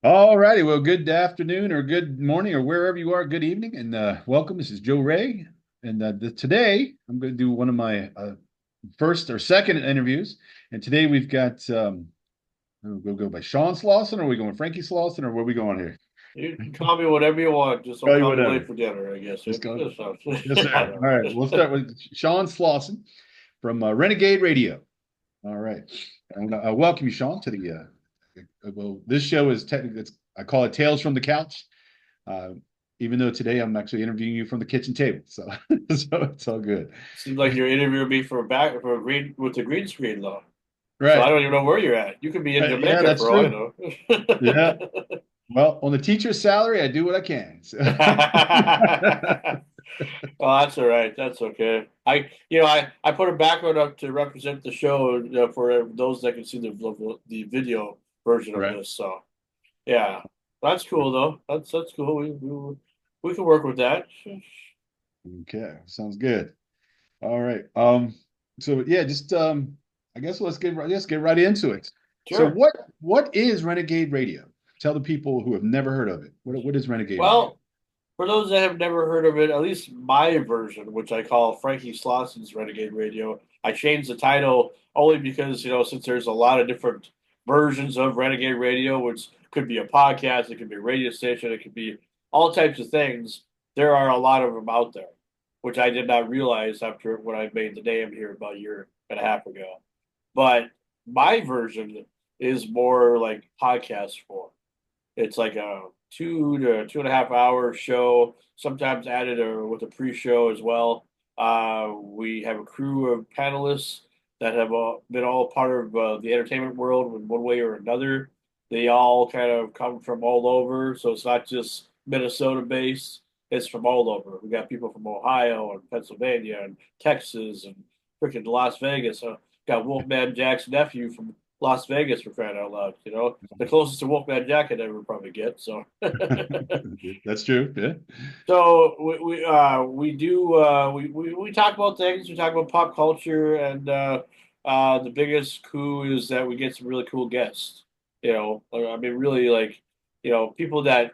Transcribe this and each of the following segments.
All righty. Well, good afternoon or good morning or wherever you are. Good evening and welcome. This is Joe Ray. And today I'm going to do one of my first or second interviews. And today we've got, we'll go by Sean Slauson, or are we going Frankie Slauson, or where are we going here? You can call me whatever you want. Just don't Tell you call me late whatever. for dinner, I guess. Just go. Yes, I sir. don't All right. We'll know. start with Sean Slauson from Renegade Radio. All right. And I welcome you, Sean, to well, this show is technically, I call it Tales from the Couch. Uh, Even though today I'm actually interviewing you from the kitchen table, so so it's all good. Seems like you're interviewing me for a green with the green screen though. So I Right. don't even know where you're at. You could be in Yeah, Jamaica that's for all I true. know. Yeah. Well, on the teacher's salary, I do what I can. So. Oh, that's all right. That's okay. I put a background up to represent the show for those that can see the video version of Right. this. So yeah, that's cool though. That's cool. We can work with that. Okay. Sounds good. All right. So yeah, just I guess let's get right into it. So Sure. what is Renegade Radio? Tell the people who have never heard of it. What is Renegade Radio? Well, for those that have never heard of it, at least my version, which I call Frankie Slosson's Renegade Radio, I changed the title only because, since there's a lot of different versions of Renegade Radio, which could be a podcast, it could be a radio station, it could be all types of things. There are a lot of them out there, which I did not realize after when I made the name here about a year and a half ago. But my version is more like podcast form. It's like a 2 to 2.5 hour show, sometimes added with a pre-show as well. We have a crew of panelists that have been all part of the entertainment world in one way or another. They all kind of come from all over, so it's not just Minnesota based. It's from all over. We got people from Ohio and Pennsylvania and Texas and freaking Las Vegas. Got Wolfman Jack's nephew from Las Vegas for crying out loud. The closest to Wolfman Jack I'd ever probably get. So, That's true. Yeah. so we do we talk about things. We talk about pop culture, and the biggest coup is that we get some really cool guests. I mean, really like people that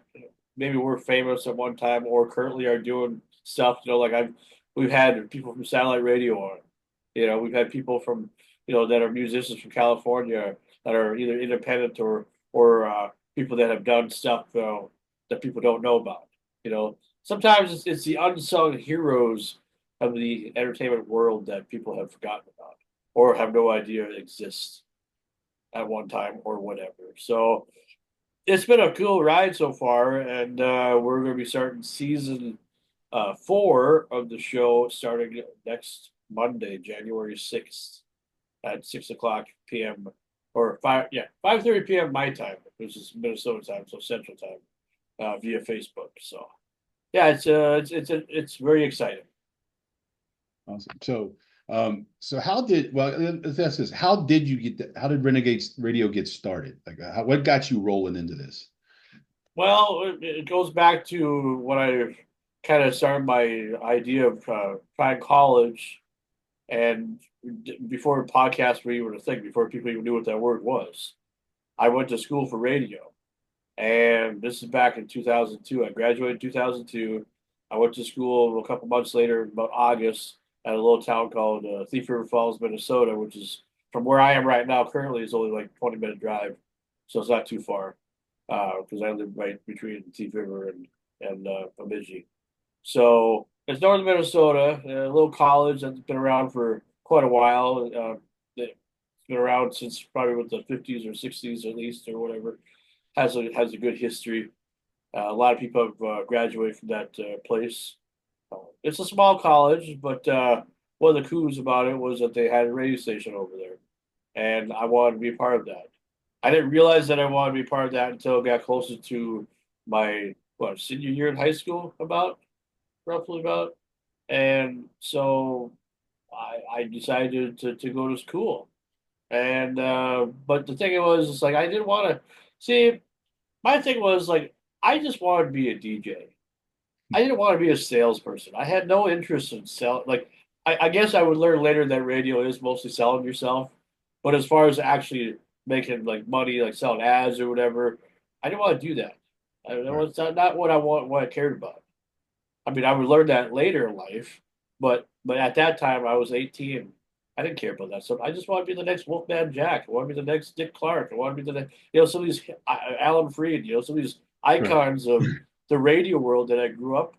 maybe were famous at one time or currently are doing stuff. Like we've had people from satellite radio on. We've had people from that are musicians from California that are either independent or people that have done stuff that people don't know about. Sometimes it's the unsung heroes of the entertainment world that people have forgotten about or have no idea exists at one time or whatever. So it's been a cool ride so far, and we're going to be starting season 4 of the show starting next Monday, January 6th at 6 o'clock p.m. or 5:30 p.m. my time, which is Minnesota time, so Central time, via Facebook. So yeah, it's very exciting. Awesome. So how did let's ask this: how did you get how did Renegade Radio get started? Like, what got you rolling into this? Well, it goes back to when I kind of started my idea of trying college, and before podcasts were even a thing, before people even knew what that word was. I went to school for radio, and this is back in 2002. I graduated in 2002. I went to school a couple months later, about August, at a little town called Thief River Falls, Minnesota, which is from where I am right now. Currently, is only like 20-minute drive, so it's not too far because I live right between Thief River and Bemidji. So it's northern Minnesota, a little college that's been around for quite a while. It's been around since probably with the 50s or 60s at least or whatever. Has a good history. A lot of people have graduated from that place. It's a small college, but one of the coups about it was that they had a radio station over there, and I wanted to be a part of that. I didn't realize that I wanted to be part of that until it got closer to my senior year in high school, roughly about. And so I decided to go to school. And but the thing was, it's like I didn't want to see. My thing was like I just wanted to be a DJ. I didn't want to be a salesperson. I had no interest in sell. Like I guess I would learn later that radio is mostly selling yourself, but as far as actually making like money, like selling ads or whatever, I didn't want to do that. That Right. was not what I cared about. I mean, I would learn that later in life, but at that time I was 18. I didn't care about that stuff. I just want to be the next Wolfman Jack. I want to be the next Dick Clark. I want to be the next, some of these Alan Freed. Some of these Right. icons of the radio world that I grew up,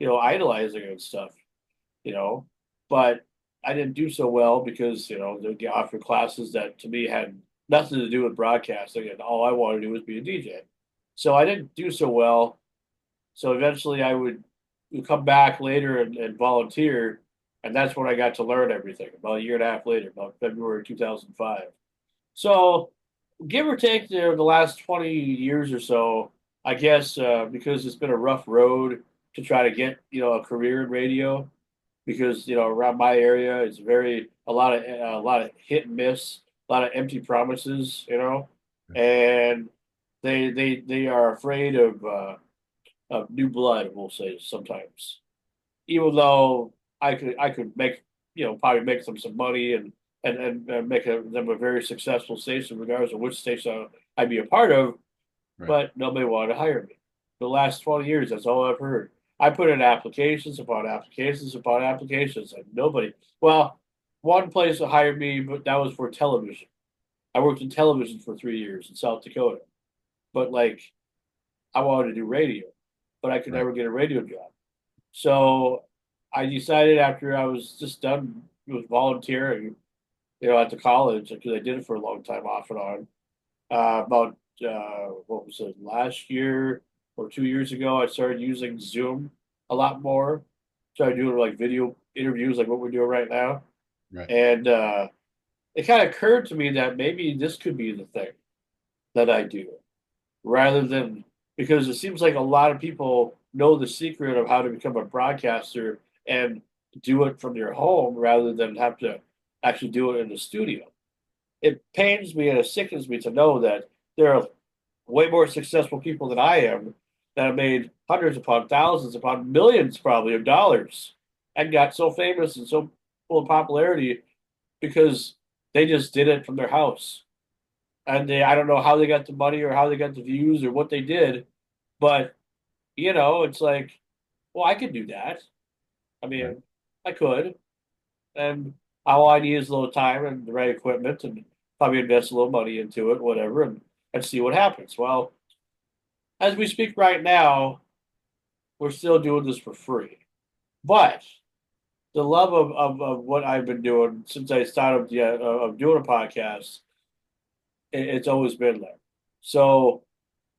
idolizing and stuff. You know, but I didn't do so well because they would get offered classes that to me had nothing to do with broadcasting, and all I wanted to do was be a DJ. So I didn't do so well. So eventually I would come back later and volunteer. And that's when I got to learn everything about a year and a half later, about February 2005. So give or take the last 20 years or so, I guess, because it's been a rough road to try to get, a career in radio, because, around my area, it's a lot of hit and miss, a lot of empty promises, and they are afraid of new blood, we'll say sometimes. Even though I could make probably make them some money and make them a very successful station, regardless of which station I'd be a part of, Right. but nobody wanted to hire me. The last 20 years, that's all I've heard. I put in applications upon applications upon applications, and nobody. Well, one place hired me, but that was for television. I worked in television for 3 years in South Dakota, but like I wanted to do radio, but I could Right. never get a radio job. So I decided after I was just done with volunteering, at the college, because I did it for a long time off and on. About what was it, last year or 2 years ago, I started using Zoom a lot more. Started doing like video interviews like what we're doing right now. Right. And it kind of occurred to me that maybe this could be the thing that I do, rather than, because it seems like a lot of people know the secret of how to become a broadcaster and do it from their home rather than have to actually do it in the studio. It pains me and it sickens me to know that there are way more successful people than I am that have made hundreds upon thousands upon millions probably of dollars and got so famous and so full of popularity because they just did it from their house. And I don't know how they got the money or how they got the views or what they did, but it's like, well, I could do that. I Right. mean, I could, and all I need is a little time and the right equipment, and probably invest a little money into it, whatever, and see what happens. Well, as we speak right now, we're still doing this for free, but the love of what I've been doing since I started of doing a podcast, it's always been there. So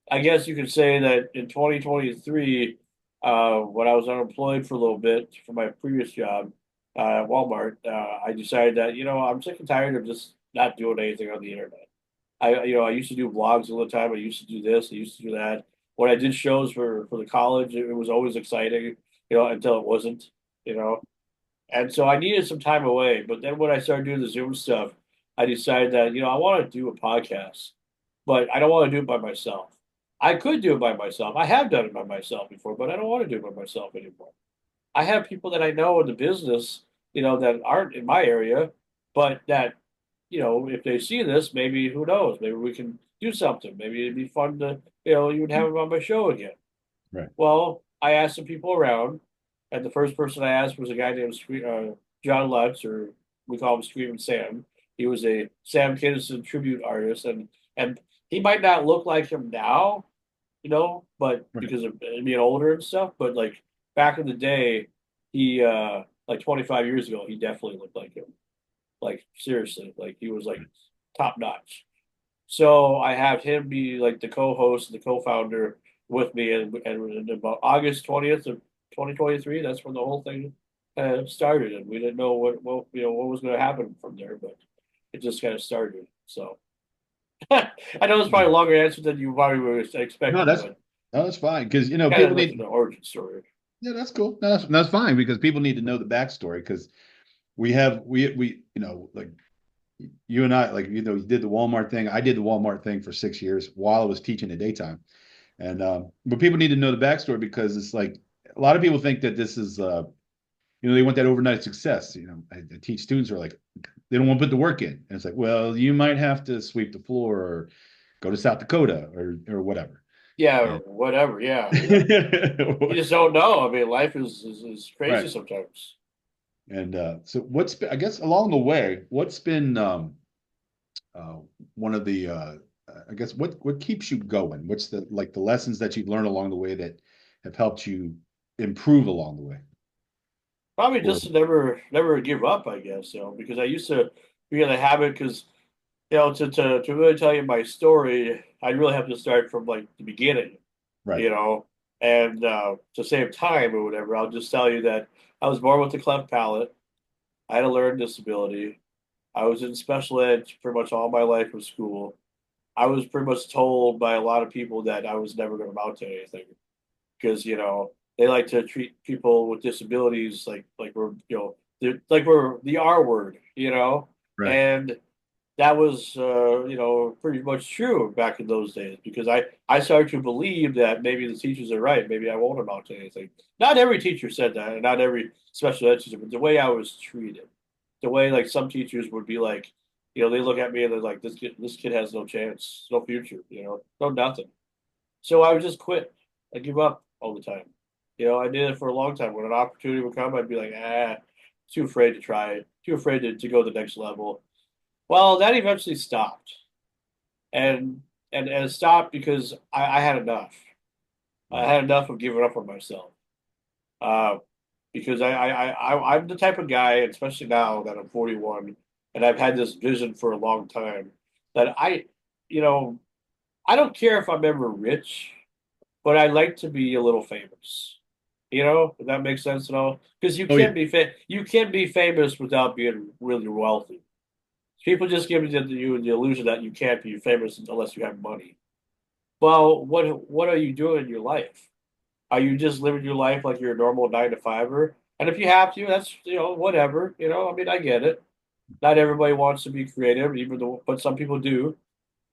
I guess you could say that in 2023, when I was unemployed for a little bit for my previous job at Walmart, I decided that, I'm sick and tired of just not doing anything on the internet. I used to do vlogs all the time. I used to do this. I used to do that. When I did shows for the college, it was always exciting, until it wasn't, you know. And so I needed some time away. But then when I started doing the Zoom stuff, I decided that, I want to do a podcast, but I don't want to do it by myself. I could do it by myself. I have done it by myself before, but I don't want to do it by myself anymore. I have people that I know in the business, that aren't in my area, but that, if they see this, maybe who knows, maybe we can do something. Maybe it'd be fun to, even have them on my show again. Right. Well, I asked some people around, and the first person I asked was a guy named John Lutz, or we call him Screaming Sam. He was a Sam Kinison tribute artist, and he might not look like him now, but Right. because of being older and stuff. But like back in the day, he like 25 years ago, he definitely looked like him. Like seriously, like he was like top notch. So I have him be like the co-host and the co-founder with me, and about August 20th of 2023, that's when the whole thing started, and we didn't know what was going to happen from there, but it just kind of started. So I know it's probably a longer answer than you probably were No, expecting, that's but no, that's fine because kind of people like the need. origin story. Yeah, that's cool. No, that's fine because people need to know the backstory because we like you and I like you did the Walmart thing. I did the Walmart thing for 6 years while I was teaching the daytime, and but people need to know the backstory because it's like a lot of people think that this is they want that overnight success. I teach students who are like they don't want to put the work in, and it's like, well, you might have to sweep the floor or go to South Dakota or whatever. Yeah, And whatever. Yeah, you just don't know. I mean, life is crazy right. sometimes. And so what's been, I guess along the way, what's been uh, one of the I guess what keeps you going? What's the like the lessons that you've learned along the way that have helped you improve along the way? Probably Or just to never give up, I guess. Because I used to be in a habit because to really tell you my story, I really have to start from like the beginning. right, you know, and to save time or whatever, I'll just tell you that I was born with a cleft palate. I had a learning disability. I was in special ed pretty much all my life of school. I was pretty much told by a lot of people that I was never going to amount to anything because they like to treat people with disabilities like we're like we're the R word, right. and that was pretty much true back in those days because I started to believe that maybe the teachers are right, maybe I won't amount to anything. Not every teacher said that, and not every special ed teacher, but the way I was treated, the way like some teachers would be like, they look at me and they're like, this kid has no chance, no future, no nothing. So I would just quit. I give up all the time. I did it for a long time. When an opportunity would come, I'd be like, too afraid to try it, too afraid to go to the next level. Well, that eventually stopped, and it stopped because I had enough. I Mm. had enough of giving up on myself. Uh, because I'm the type of guy, especially now that I'm 41, and I've had this vision for a long time that you know, I don't care if I'm ever rich, but I like to be a little famous. If that makes sense at all. Because Oh yeah, you can be famous without being really wealthy. People just give you the illusion that you can't be famous unless you have money. Well, what are you doing in your life? Are you just living your life like you're a normal nine to fiver? And if you have to, that's whatever. I mean, I get it. Not everybody wants to be creative, even though, but some people do.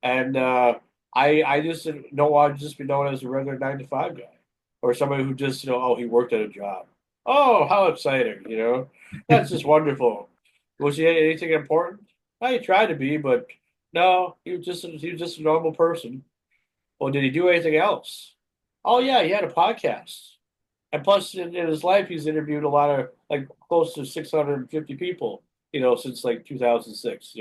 And I just don't want to just be known as a regular nine to five guy or somebody who just oh, he worked at a job. Oh, how exciting! That's just wonderful. Was he anything important? I tried to be, but no, he was just a normal person. Well, did he do anything else? Oh yeah, he had a podcast. And plus, in his life, he's interviewed a lot of like close to 650 people, since like 2006,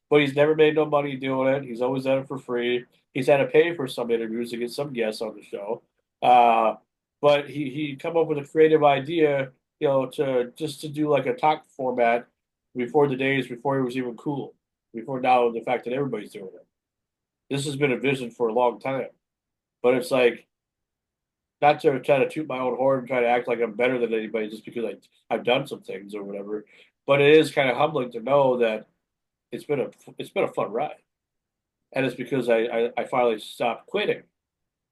But he's never made no money doing it. He's always done it for free. He's had to pay for some interviews to get some guests on the show. Uh, but he come up with a creative idea, to do like a talk format before it was even cool. Before now, the fact that everybody's doing it. This has been a vision for a long time. But it's like not to try to toot my own horn and try to act like I'm better than anybody just because I've done some things or whatever. But it is kind of humbling to know that it's been a it's been a fun ride, and it's because I finally stopped quitting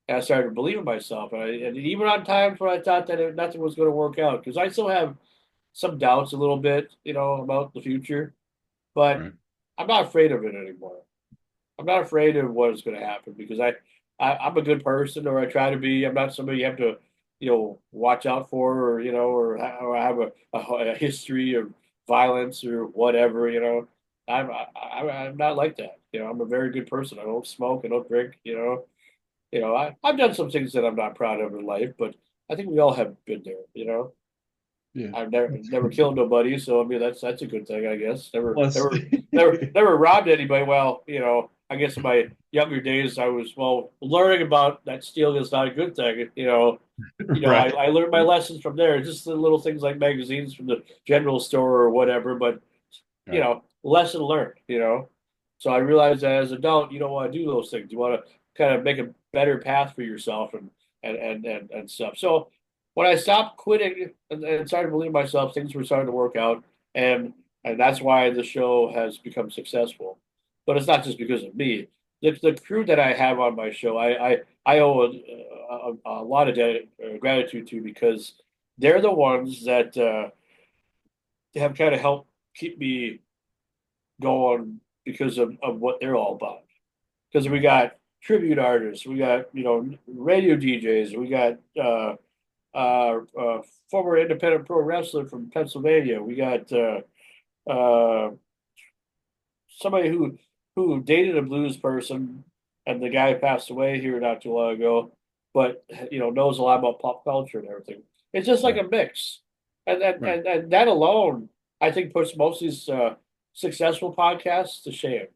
and I started to believe in myself. And even on times when I thought that nothing was going to work out, because I still have some doubts a little bit, about the future, but right. I'm not afraid of it anymore. I'm not afraid of what is going to happen because I'm a good person, or I try to be. I'm not somebody you have to, watch out for, or have a history of violence or whatever. I'm not like that. I'm a very good person. I don't smoke. I don't drink. I've done some things that I'm not proud of in life, but I think we all have been there. Yeah. I've never killed nobody, so I mean that's a good thing, I guess. Never Plus, never never robbed anybody. Well, I guess in my younger days I was learning about that stealing is not a good thing. right, I learned my right, lessons from there. Just the little things like magazines from the general store or whatever, but right. lesson learned. So I realized that as an adult, you don't want to do those things. You want to kind of make a better path for yourself and stuff. So when I stopped quitting and started believing myself, things were starting to work out, and and that's why the show has become successful. But it's not just because of me. The crew that I have on my show, I owe a lot of gratitude to because they're the ones that have kind of helped keep me going because of what they're all about. Because we Right. got tribute artists, we got radio DJs, we got former independent pro wrestler from Pennsylvania, we got uh, somebody who dated a blues person and the guy passed away here not too long ago, but knows a lot about pop culture and everything. It's just like Right. a mix, and Right. that alone, I think, puts most of these successful podcasts to shame.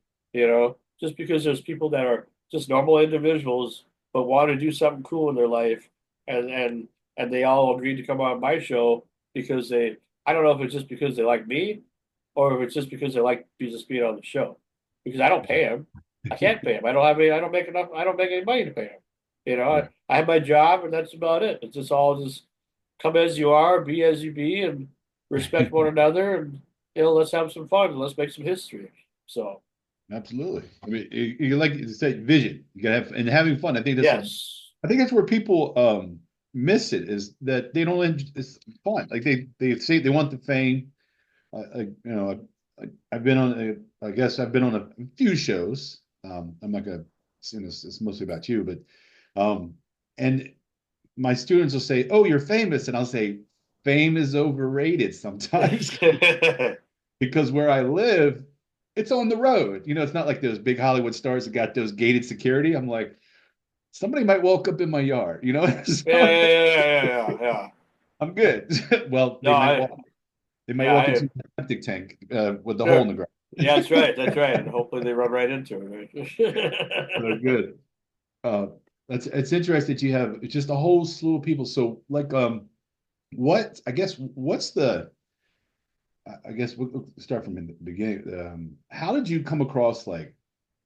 Just because there's people that are just normal individuals but want to do something cool in their life, and and and they all agreed to come on my show because they. I don't know if it's just because they like me, or if it's just because they like just being on the show. Because I don't pay them. I can't pay them. I don't have any. I don't make enough. I don't make any money to pay them. Right. I have my job, and that's about it. It's just all just come as you are, be as you be, and respect one another, and let's have some fun and let's make some history. So Absolutely. I mean, you like you said, vision. You gotta have and having fun. yes, I think that's where people miss it is that they don't. It's fun. Like they say they want the fame. I've been on. I guess I've been on a few shows. I'm not gonna. It's mostly about you, but um, and my students will say, "Oh, you're famous," and I'll say, "Fame is overrated sometimes because where I live, it's on the road. It's not like those big Hollywood stars that got those gated security. I'm like, somebody might walk up in my yard, yeah, so yeah. I'm good. Well, No, they might yeah, walk into a septic tank with the hole in sure. the ground. Yeah, that's right. That's right. And hopefully they run right into So it. good. Uh, that's it's interesting that you have just a whole slew of people. So like what I guess what's the I guess we'll start from the beginning. How did you come across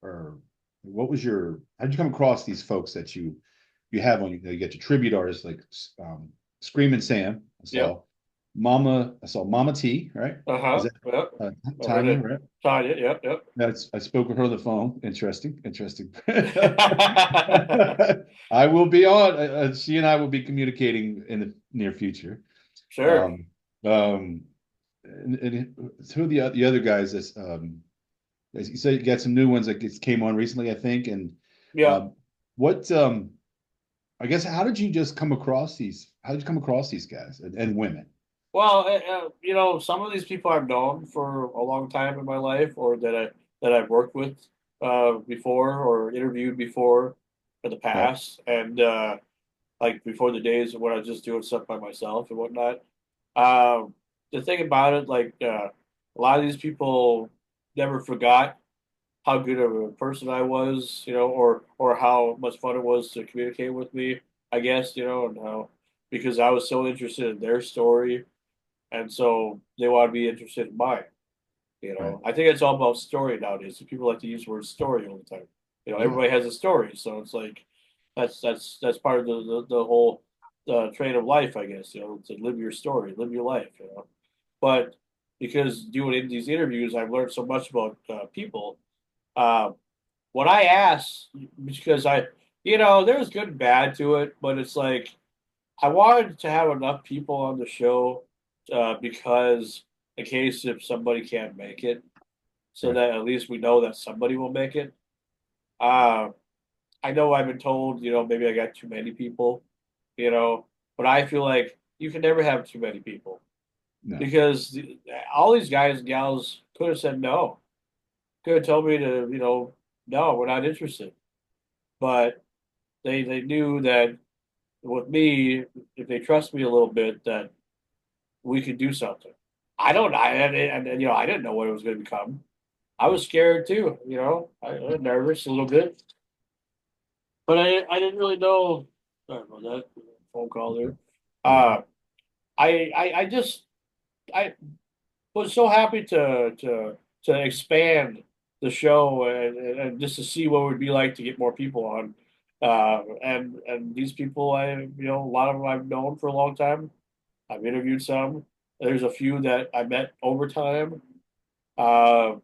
or what was how did you come across these folks that you have on you get your tribute artists like Screaming Sam. Yep. I saw Mama T, right? Is Uh-huh. that Yep. I heard Tanya, it. right? Tanya. Yep. Yep. I spoke with her on the phone. Interesting, interesting. I will be on. She and I will be communicating in the near future. Sure. Um, um, and two of the other guys that's as you said, you got some new ones that just came on recently, I think. And Yep. what I guess how did you just come across these? How did you come across these guys and women? Well, some of these people I've known for a long time in my life, or that I've worked with before, or interviewed before in the Right, past, and like before the days when I was just doing stuff by myself and whatnot. Um, the thing about it, like a lot of these people never forgot how good of a person I was, or how much fun it was to communicate with me, I guess, and how because I was so interested in their story, and so they want to be interested in mine. right. I think it's all about story nowadays. So people like to use the word story all the time. Yeah, Everybody has a story, so it's like that's part of the whole train of life, I guess. To live your story, live your life. But because doing these interviews, I've learned so much about people. Uh, when I asked, because there's good and bad to it, but it's like I wanted to have enough people on the show because in case if somebody can't make it, so right. that at least we know that somebody will make it. Uh, I know I've been told, maybe I got too many people, you know, but I feel like you can never have too many people No, because all these guys and gals could have said no, could have told me to, no, we're not interested. But they knew that with me, if they trust me a little bit, that we could do something. I don't, I and I didn't know what it was going to become. I right. was scared too, I was nervous a little bit, but I didn't really know. Sorry about that phone call there. Yeah, Uh, I just I was so happy to expand the show and just to see what it would be like to get more people on. And these people a lot of them I've known for a long time. I've interviewed some. There's a few that I met over time. Uh,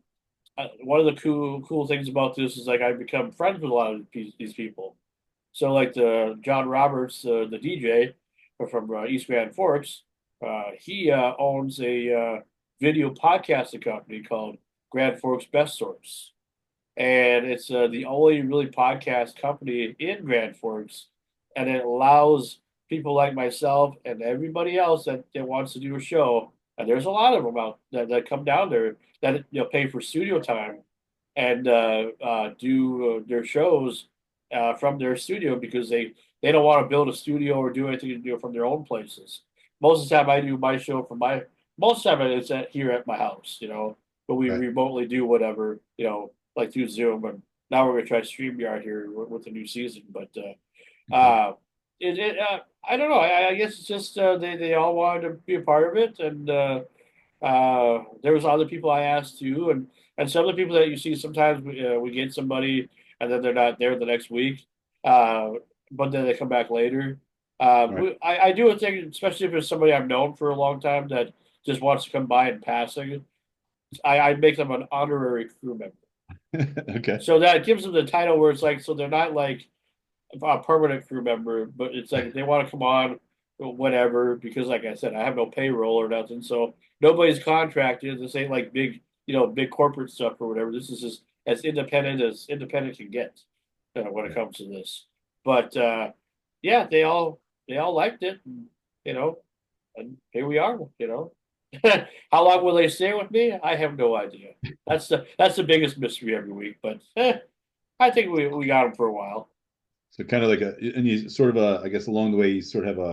One of the cool things about this is like I've become friends with a lot of these people. So like the John Roberts, the DJ from East Grand Forks, he owns a video podcasting company called Grand Forks Best Sorts, and it's the only really podcast company in Grand Forks, and it allows people like myself and everybody else that wants to do a show, and there's a lot of them out that come down there that pay for studio time and do their shows from their studio because they don't want to build a studio or do anything to do it from their own places. Most of the time, I do my show from my most of it is here at my house, but we Right. remotely do whatever, like through Zoom. And now we're gonna try StreamYard here with the new season, but Okay. I don't know. I guess it's just they all wanted to be a part of it, and there was other people I asked too, and some of the people that you see sometimes we get somebody and then they're not there the next week, uh, but then they come back later. Right. I do a thing, especially if it's somebody I've known for a long time that just wants to come by in passing. I make them an honorary crew member, Okay. so that gives them the title where it's like so they're not like a permanent crew member, but it's like if they want to come on, whatever. Because like I said, I have no payroll or nothing, so nobody's contracted. This ain't like big, big corporate stuff or whatever. This is just as independent can get when it Yeah. comes to this. But yeah, they all liked it, you know, and here we are. How long will they stay with me? I have no idea. That's the biggest mystery every week, but I think we got them for a while. So kind of like and you sort of I guess along the way, you sort of have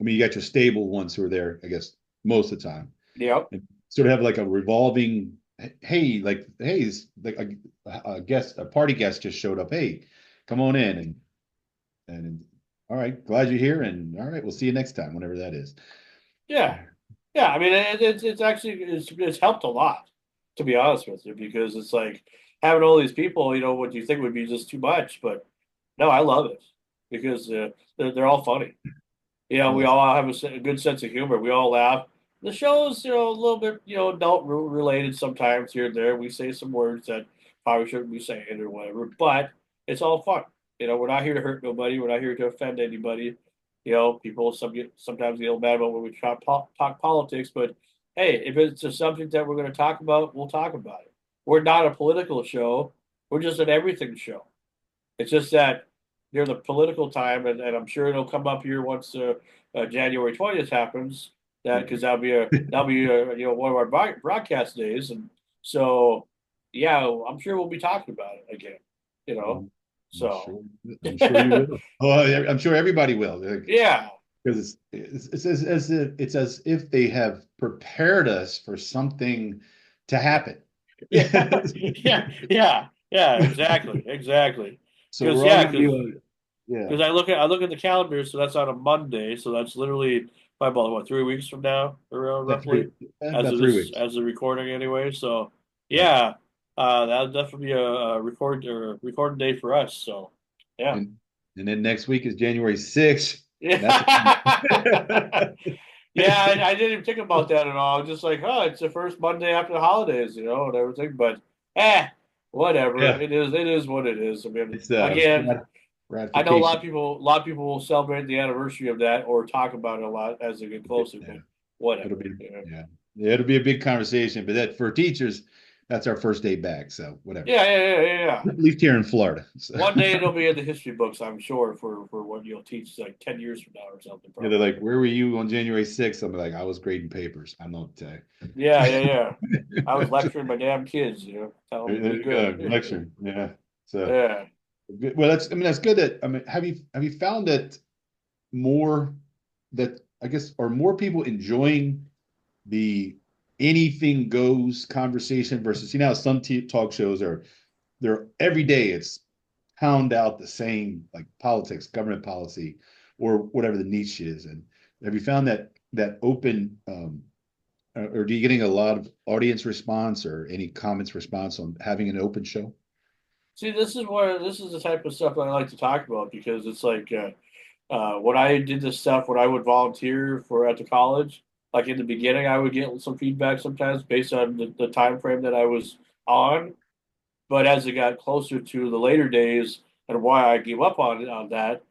I mean, you got your stable ones who are there, I guess, most of the time, Yep. and sort of have like a revolving, hey, it's like a guest, a party guest just showed up. Hey, come on in, and all right, glad you're here, and all right, we'll see you next time, whenever that is. Yeah. Yeah, I mean, it's actually it's helped a lot, to be honest with you, because it's like having all these people, what you think would be just too much, but no, I love it because they're all funny. We Yes. all have a good sense of humor. We all laugh. The show's, a little bit, adult related sometimes here and there. We say some words that probably shouldn't be saying or whatever, but it's all fun. We're not here to hurt nobody. We're not here to offend anybody. People sometimes get mad about when we talk politics, but hey, if it's a subject that we're going to talk about, we'll talk about it. We're not a political show. We're just an everything show. It's just that near the political time, and I'm sure it'll come up here once January 20th happens. That because that'll be one of our broadcast days, and so yeah, I'm sure we'll be talking about it again. You know, I'm so sure. I'm sure you will. Oh, yeah, I'm sure everybody will. yeah, Because it's as if they have prepared us for something to happen. yeah, yeah, yeah, exactly. So Because we're all yeah, going to be because like, yeah, because I look at the calendar, so that's on a Monday, so that's literally probably about what 3 weeks from now, around about three, roughly, as about of three this weeks, as the recording anyway. So right? yeah, that'll definitely be a recording day for us. So yeah, And and then next week is January 6th, and that's yeah, yeah. I didn't even think about that at all. I was just like, oh, it's the first Monday after the holidays, and everything. But whatever. yeah, It is what it is. I mean, it's again. I know a lot of ratification. people will celebrate the anniversary of that or talk about it a lot as they get closer, Yeah, but it'll whatever. be yeah, it'll be a big conversation. But that for teachers, that's our first day back. So whatever. Yeah, yeah, yeah, yeah, yeah. At least here in Florida. So. One day it'll be in the history books, I'm sure, for what you'll teach like 10 years from now or something, Yeah, they're probably. like, "Where were you on January 6th?" I'm like, "I was grading papers." I'm not. Yeah, yeah, yeah. I was lecturing my damn kids, telling them to There be you go, good. lecture. Yeah. So, Yeah. well, that's good. That I mean, have you found that more that I guess are more people enjoying the anything goes conversation versus some talk shows are they're every day it's pound out the same like politics, government policy, or whatever the niche is. And have you found that open or do you getting a lot of audience response or any comments response on having an open show? See, this is the type of stuff that I like to talk about because it's like when I did this stuff, when I would volunteer for at the college, like in the beginning, I would get some feedback sometimes based on the time frame that I was on. But as it got closer to the later days and why I gave up on that,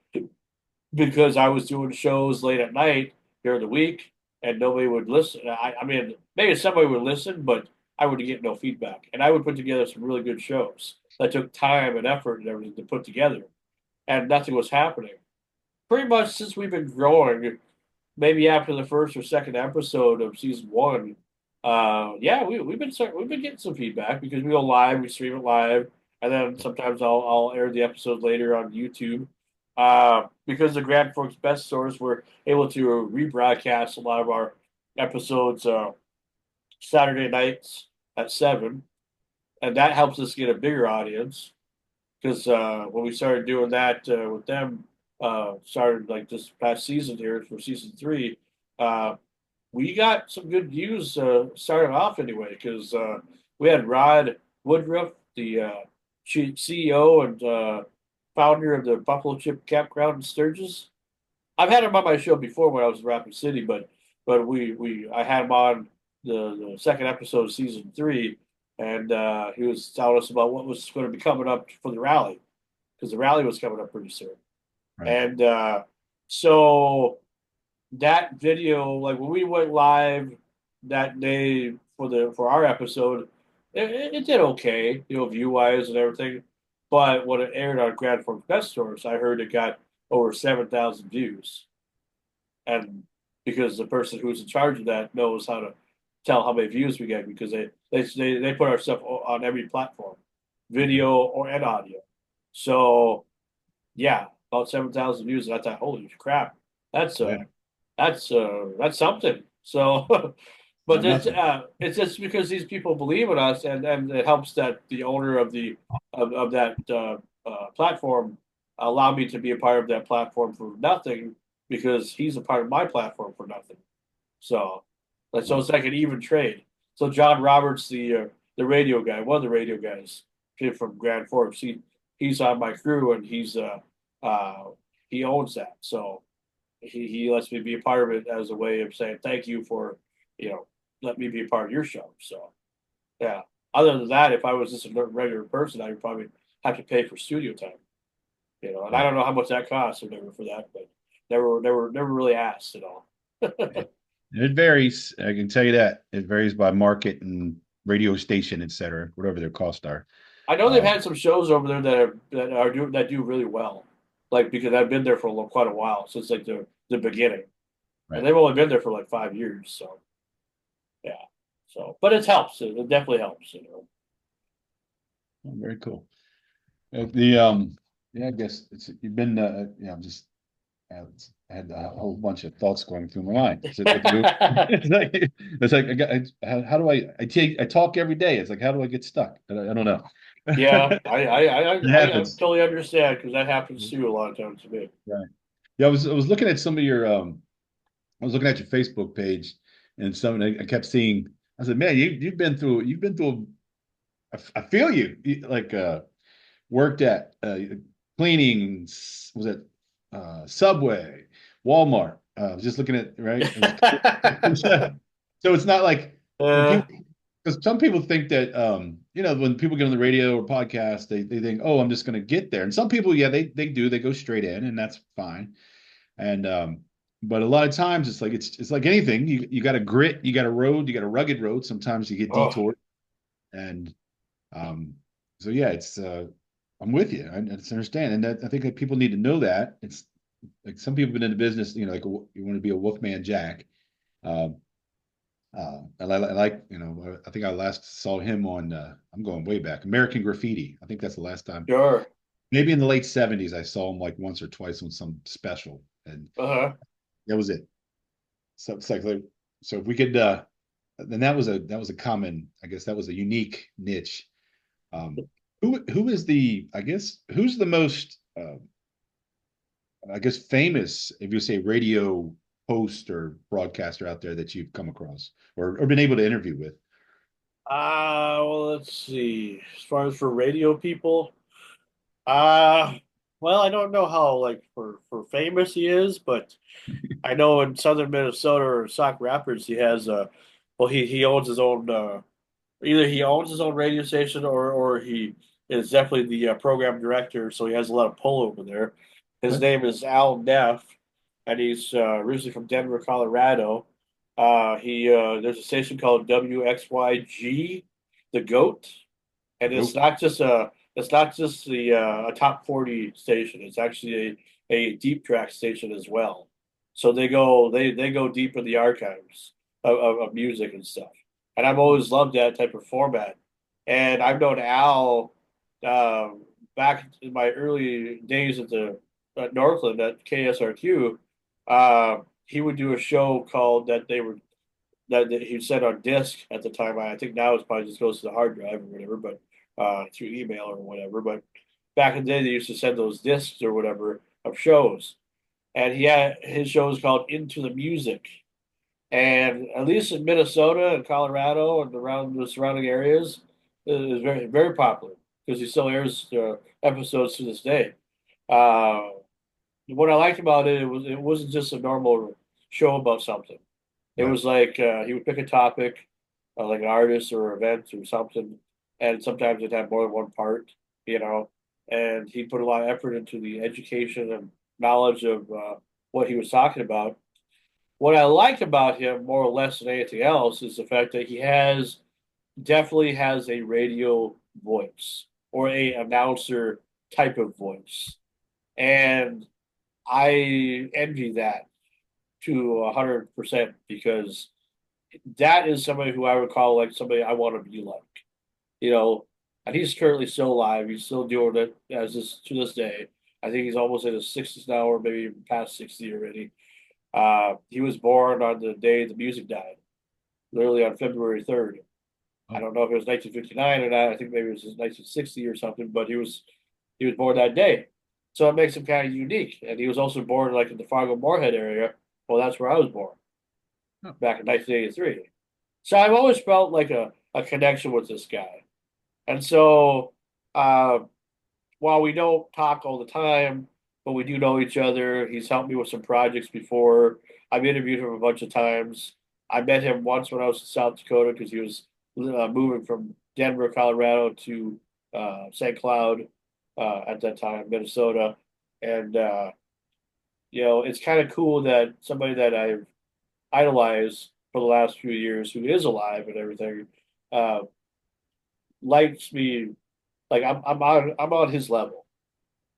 because I was doing shows late at night during the week and nobody would listen. I mean, maybe somebody would listen, but I would get no feedback. And I would put together some really good shows that took time and effort and everything to put together, and nothing was happening. Pretty much since we've been growing, maybe after the first or second episode of season one, Yeah, we've been getting some feedback because we go live, we stream it live, and then sometimes I'll air the episode later on YouTube. Because the Grand Forks Best Stores were able to rebroadcast a lot of our episodes Saturday nights at 7, and that helps us get a bigger audience. Because when we started doing that with them, started like this past season here for season 3, uh, we got some good views starting off anyway. Because we had Rod Woodruff, the CEO and founder of the Buffalo Chip Campground in Sturgis. I've had him on my show before when I was in Rapid City, but we I had him on the second episode of season 3, and he was telling us about what was going to be coming up for the rally because the rally was coming up pretty soon. Right. And so that video, like when we went live that day for our episode, it did okay, view wise and everything. But when it aired on Grand Forks Best Stores, I heard it got over 7,000 views, and because the person who's in charge of that knows how to tell how many views we get because they put our stuff on every platform, video or and audio. So yeah, about 7,000 views, and I thought, holy crap, that's Yeah. that's something. So, but Not nothing. it's just because these people believe in us, and it helps that the owner of of that platform allowed me to be a part of that platform for nothing because he's a part of my platform for nothing. So, so Right. it's like an even trade. So John Roberts, the radio guy, one of the radio guys from Grand Forks, he's on my crew, and uh he owns that. So he lets me be a part of it as a way of saying thank you for, let me be a part of your show. So yeah. Other than that, if I was just a regular person, I would probably have to pay for studio time. And I Right. don't know how much that costs or whatever for that, but never really asked at all. It varies. I can tell you that it varies by market and radio station, et cetera, whatever their costs are. I know they've Um, had some shows over there that do really well, like because I've been there for quite a while since like the beginning, and right. they've only been there for like 5 years. So yeah, but it helps. It definitely helps. Oh, very cool. The yeah, I guess you've been just I had a whole bunch of thoughts going through my mind. So with you, it's like how do I talk every day? It's like how do I get stuck? I don't know. Yeah, It I happens. totally understand because that happens too a lot of times to me. Right. Yeah, I was looking at some of your I was looking at your Facebook page and some I kept seeing I said, man, you've been through I feel you. Like worked at cleaning, was it Subway, Walmart. I was just looking at right. So it's not like when uh, people because some people think that when people get on the radio or podcast, they think, oh, I'm just going to get there. And some people, yeah, they go straight in, and that's fine. And but a lot of times it's like anything. You got a grit, you got a road, you got a rugged road. Sometimes you get oh detoured, and um, so yeah, it's I'm with you. I understand, and I think that people need to know that. It's like some people have been in the business, like you want to be a Wolfman Jack. Um, and I like, I think I last saw him on. I'm going way back. American Graffiti. I think that's the last time. sure. Maybe in the late '70s, I saw him like once or twice on some special, and Uh-huh. that was it. So it's like, so if we could, then that was a common. I guess that was a unique niche. Who is the? I guess who's the most? I guess famous, if you say radio host or broadcaster out there that you've come across or been able to interview with. Well, let's see. As far as for radio people, uh, well, I don't know how like for famous he is, but I know in southern Minnesota or Sauk Rapids, he has well, he owns his own either he owns his own radio station or he is definitely the program director, so he has a lot of pull over there. His Okay. name is Al Neff, and he's originally from Denver, Colorado. He There's a station called WXYG, the Goat, and Nope. it's not just the a top 40 station. It's actually a deep track station as well. So they go deep in the archives of music and stuff. and I've always loved that type of format. And I've known Al back in my early days at Northland at KSRQ. He would do a show called that he sent on disc at the time. I think now it's probably just goes to the hard drive or whatever, but through email or whatever. But back in the day, they used to send those discs or whatever of shows, and he had his show was called Into the Music. And at least in Minnesota and Colorado and around the surrounding areas, it is very very popular because he still airs episodes to this day. Uh, what I liked about it, it wasn't just a normal show about something. It Right. was like he would pick a topic, like an artist or event or something, and sometimes it'd have more than one part, you know. And he put a lot of effort into the education and knowledge of what he was talking about. What I like about him more or less than anything else is the fact that he has definitely has a radio voice or a announcer type of voice, and I envy that to 100% because that is somebody who I would call like somebody I want to be like, you know. And he's currently still alive. He's still doing it as this to this day. I think he's almost in his 60s now, or maybe even past 60 already. He was born on the day the music died, literally on February 3rd. I Oh, don't know if it was 1959 or not. I think maybe it was 1960 or something, but he was born that day. So it makes him kind of unique. And he was also born like in the Fargo Moorhead area. Well, that's where I was born oh, back in 1983. So I've always felt like a connection with this guy. And so uh, while we don't talk all the time, but we do know each other, he's helped me with some projects before. I've interviewed him a bunch of times. I met him once when I was in South Dakota because he was moving from Denver, Colorado to St. Cloud at that time, Minnesota. And, it's kind of cool that somebody that I've idolized for the last few years, who is alive and everything, uh, likes me. Like I'm on his level.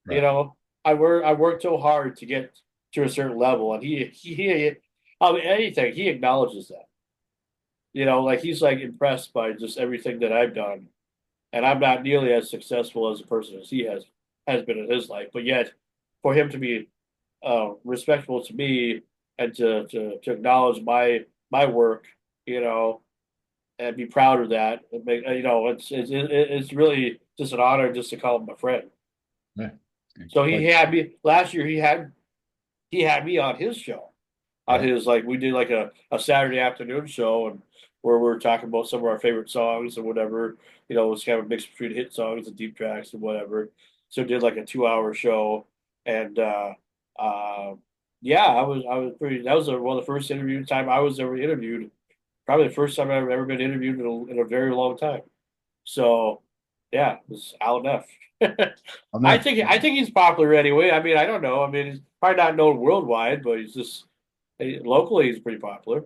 You right. know, I worked so hard to get to a certain level, and I mean, anything he acknowledges that. Like he's like impressed by just everything that I've done, and I'm not nearly as successful as a person as he has been in his life. But yet, for him to be respectful to me and to acknowledge my work, you know, and be proud of that, and make it's really just an honor just to call him a friend. Yeah. So he Quite. had me last year. He had me on his show, on Yeah. his like we did like a Saturday afternoon show, and where we are talking about some of our favorite songs and whatever. It was kind of a mix between hit songs and deep tracks and whatever. So did like a 2 hour show, and uh, yeah, I was pretty. That was one of the first interview time I was ever interviewed. Probably the first time I've ever been interviewed in a very long time. So yeah, it was Alan F. I'm not. I think he's popular anyway. I mean, I don't know. I mean, he's probably not known worldwide, but he's just locally he's pretty popular.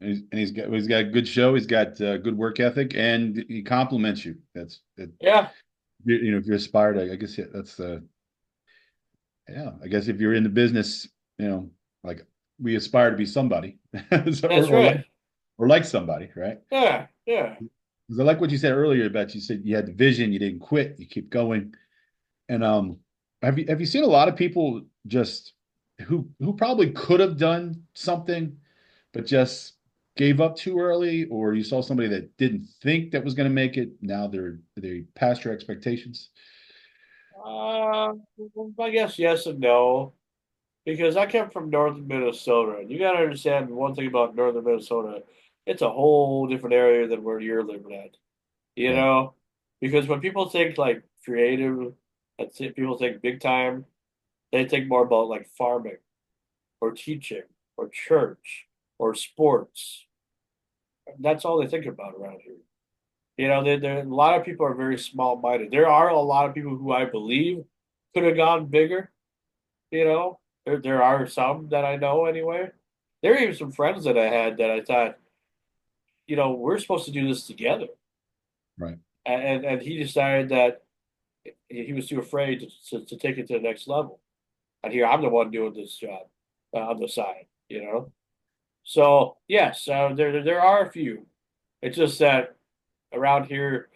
He's got a good show. He's got good work ethic, and he compliments you. That's it. Yeah, If you're aspired, I guess yeah, that's the yeah. I guess if you're in the business, like we aspire to be somebody, so, that's or right. like somebody, right? Yeah, yeah. Because I like what you said earlier about you said you had the vision, you didn't quit, you keep going. And have you seen a lot of people just who probably could have done something but just gave up too early, or you saw somebody that didn't think that was going to make it, now they passed your expectations? Uh, I guess yes and no, because I came from northern Minnesota, and you got to understand one thing about northern Minnesota. It's a whole different area than where you're living at. You Right. know, because when people think like creative, people think big time, they think more about like farming or teaching or church or sports. That's all they think about around here. A lot of people are very small minded. There are a lot of people who I believe could have gone bigger. There are some that I know anyway. There are even some friends that I had that I thought, we're supposed to do this together. Right. And he decided that he was too afraid to take it to the next level. And here I'm the one doing this job on the side. So yes, there are a few. It's just that around here,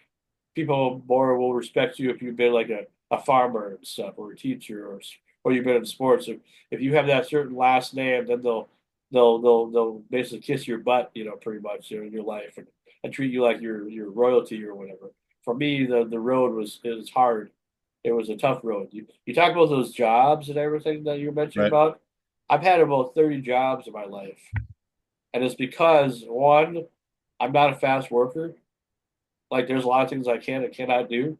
people more will respect you if you've been like a farmer and stuff, or a teacher, or you've been in sports. If you have that certain last name, then they'll basically kiss your butt, pretty much, in your life, and treat you like your royalty or whatever. For me, the road was hard. It was a tough road. You talk about those jobs and everything that you mentioned Right. about. I've had about 30 jobs in my life, and it's because one, I'm not a fast worker. Like there's a lot of things I can and cannot do.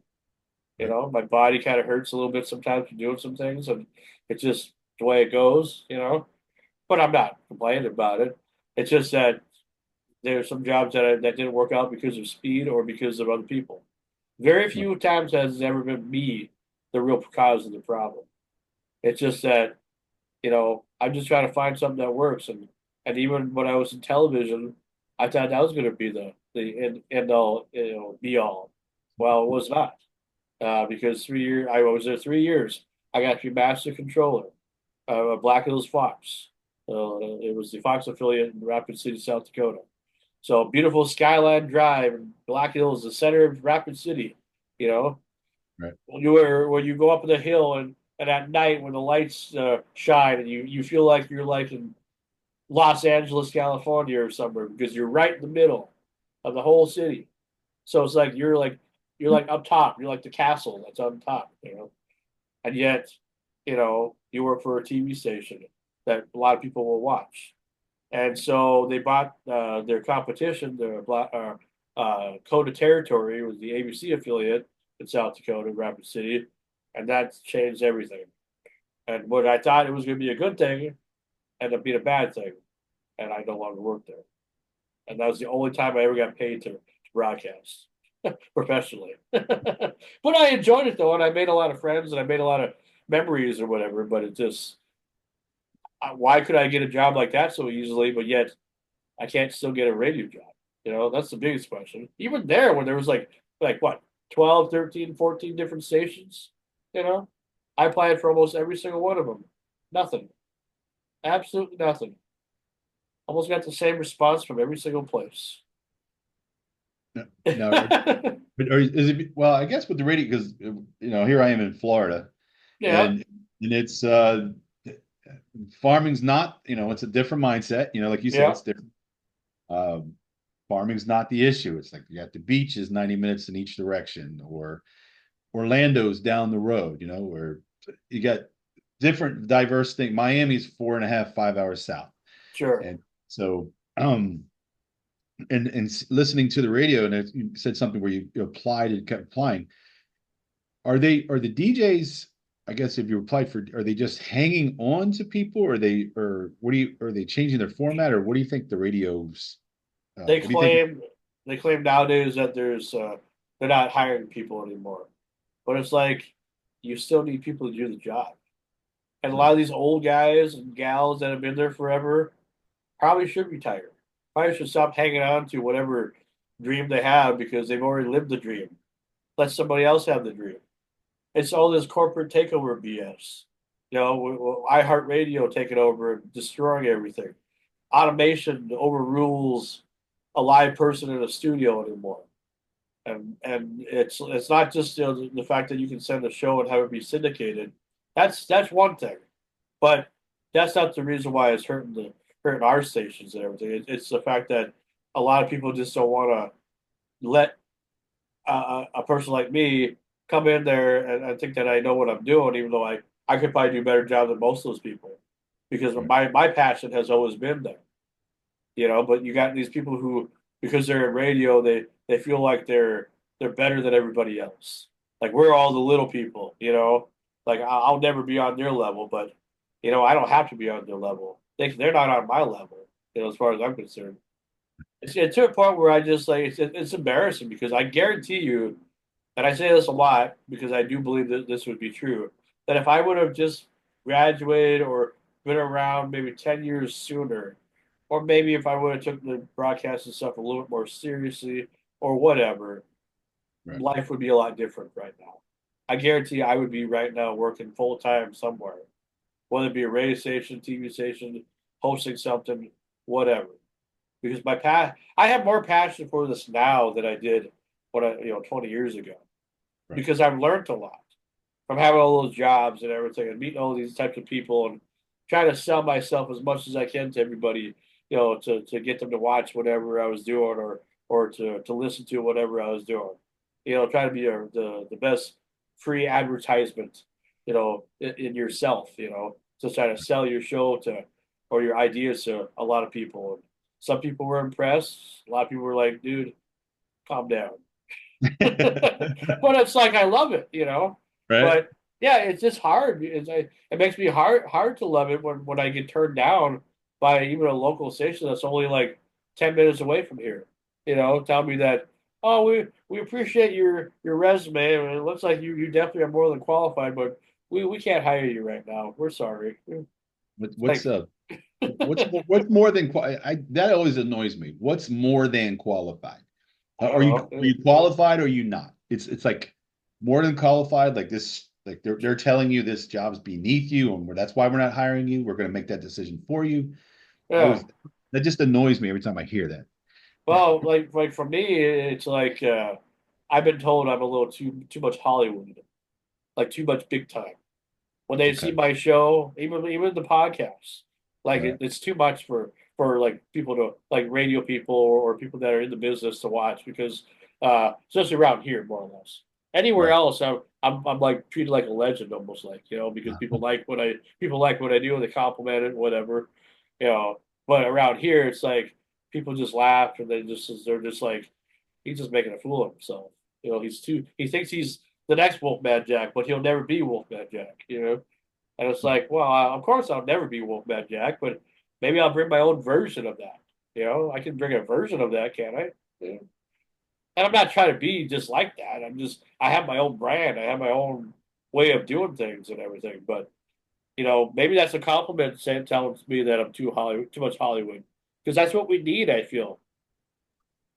Right. My body kind of hurts a little bit sometimes from doing some things, and it's just the way it goes. But I'm not complaining about it. It's just that there's some jobs that didn't work out because of speed or because of other people. Very Right. few times has it ever been me the real cause of the problem. It's just that, I'm just trying to find something that works. And even when I was in television, I thought that was going to be the end all, be all. Well, it was not. Because 3 years, I was there 3 years. I got to be master controller, Black Hills Fox. It was the Fox affiliate in Rapid City, South Dakota. So beautiful Skyline Drive and Black Hills, the center of Rapid City. You know, Right. when you go up the hill and at night when the lights shine and you feel like you're like in Los Angeles, California or somewhere because you're right in the middle of the whole city. So it's like you're like up top. You're like the castle that's on top. And yet, you work for a TV station that a lot of people will watch. And so they bought their competition, Coda Territory was the ABC affiliate in South Dakota, Rapid City, and that's changed everything. And what I thought it was going to be a good thing ended up being a bad thing, and I no longer work there. And that was the only time I ever got paid to broadcast professionally. But I enjoyed it though, and I made a lot of friends and I made a lot of memories or whatever. But it just, why could I get a job like that so easily, but yet I can't still get a radio job? That's the biggest question. Even there, when there was like what, 12, 13, 14 different stations, you know, I applied for almost every single one of them. Nothing. Absolutely nothing. Almost got the same response from every single place. No, no. But is it, well, I guess with the radio, because here I am in Florida, Yeah, and it's farming's not, it's a different mindset. Like you said, yeah, it's different. Um, Farming's not the issue. It's like you got the beaches 90 minutes in each direction, or Orlando's down the road, where you got different diverse thing. Miami's 4.5, 5 hours south. sure. And so and listening to the radio, and you said something where you applied and kept applying. Are the DJs, I guess if you applied for, are they just hanging on to people, or what are they changing their format, or what do you think the radios, They what do you think? claim they claim nowadays that they're not hiring people anymore. But it's like you still need people to do the job. And a lot Right. of these old guys and gals that have been there forever probably should retire. Probably should stop hanging on to whatever dream they have because they've already lived the dream. Let somebody else have the dream. It's all this corporate takeover BS. iHeartRadio taking over and destroying everything. Automation overrules a live person in a studio anymore. And it's not just the fact that you can send a show and have it be syndicated. That's one thing, but that's not the reason why it's hurting our stations and everything. It's the fact that a lot of people just don't want to let a person like me come in there and think that I know what I'm doing, even though I could probably do a better job than most of those people, because Right. my passion has always been there. But you got these people who, because they're in radio, they feel like they're better than everybody else. Like we're all the little people. Like I'll never be on their level, but I don't have to be on their level. They're not on my level, as far as I'm concerned. It's to a point where I just like it's embarrassing because I guarantee you, and I say this a lot because I do believe that this would be true, that if I would have just graduated or been around maybe 10 years sooner, or maybe if I would have took the broadcasting stuff a little bit more seriously or whatever, Right. life would be a lot different right now. I guarantee I would be right now working full time somewhere, whether it be a radio station, TV station, hosting something, whatever. because I have more passion for this now than I did 20 years ago, Right. because I've learned a lot from having all those jobs and everything and meeting all these types of people and trying to sell myself as much as I can to everybody, to get them to watch whatever I was doing, or to listen to whatever I was doing. Try to be the best free advertisement, in yourself, to try to sell your show to or your ideas to a lot of people. And some people were impressed. A lot of people were like, dude, calm down. But it's like I love it. Right. But yeah, it's just hard. It makes me hard to love it when I get turned down by even a local station that's only like 10 minutes away from here. Tell me that, oh, we appreciate your resume, and it looks like you definitely are more than qualified, but we can't hire you right now. We're sorry. What, Like, what's more than that always annoys me. What's more than qualified? I Are don't you know. qualified or are you not? It's like more than qualified. Like this, like they're telling you this job's beneath you, and that's why we're not hiring you. We're going to make that decision for you. I Yeah. always That just annoys me every time I hear that. Well, like for me, it's like I've been told I'm a little too much Hollywood, like too much big time. When they see Okay. my show, even the podcast, like Right. it's too much for like people to like radio people or people that are in the business to watch, because especially around here, more or less. Anywhere Right. else, I'm like treated like a legend, almost, like, because people like what I do and they compliment it, whatever, you know. But around here, it's like people just laugh, and they're just like, he's just making a fool of himself. He thinks he's the next Wolfman Jack, but he'll never be Wolfman Jack. And it's like, well, of course I'll never be Wolfman Jack, but maybe I'll bring my own version of that. I can bring a version of that, can't I? Yeah. And I'm not trying to be just like that. I have my own brand. I have my own way of doing things and everything. But, maybe that's a compliment saying, telling me that I'm too much Hollywood, because that's what we need, I feel.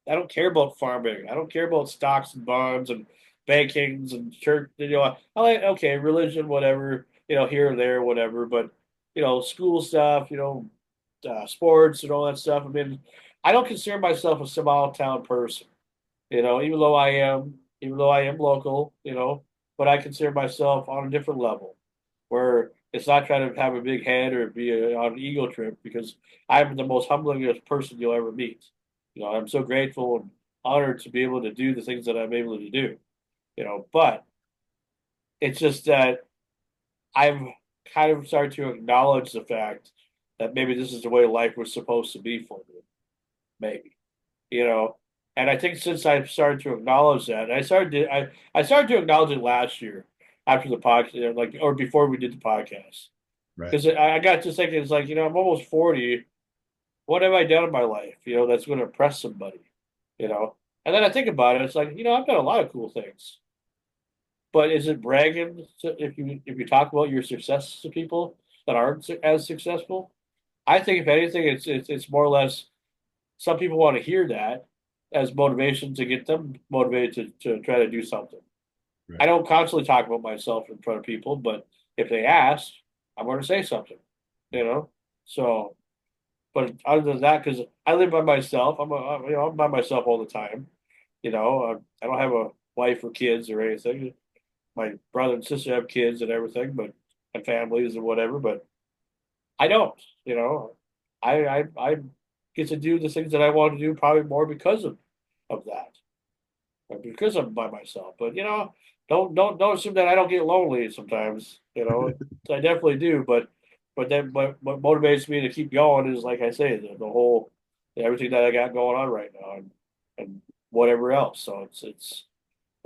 I don't care about farming. I don't care about stocks and bonds and bankings and church. I like, okay, religion, whatever, here or there, whatever. But school stuff, sports and all that stuff. I mean, I don't consider myself a small town person. Even though I am local, but I consider myself on a different level, where it's not trying to have a big head or be on an ego trip, because I'm the most humblingest person you'll ever meet. I'm so grateful and honored to be able to do the things that I'm able to do. But it's just that I've kind of started to acknowledge the fact that maybe this is the way life was supposed to be for me. Maybe, you know. And I think since I've started to acknowledge that, I started to acknowledge it last year after the podcast, like, or before we did the podcast, Right. because I got to thinking, it's like, I'm almost 40. What have I done in my life? That's going to impress somebody. You know. And then I think about it, it's like, I've done a lot of cool things. But is it bragging if you talk about your success to people that aren't as successful? I think if anything, it's more or less, some people want to hear that as motivation to get them motivated to try to do something. I Right. don't constantly talk about myself in front of people, but if they ask, I'm going to say something, you know? So, but other than that, because I live by myself, I'm by myself all the time. I don't have a wife or kids or anything. My brother and sister have kids and everything, but and families and whatever. But I don't. You know, I get to do the things that I want to do, probably more because of that, or because I'm by myself. But don't assume that I don't get lonely sometimes. I definitely do. But then what motivates me to keep going is, like I say, the whole, everything that I got going on right now, and whatever else. So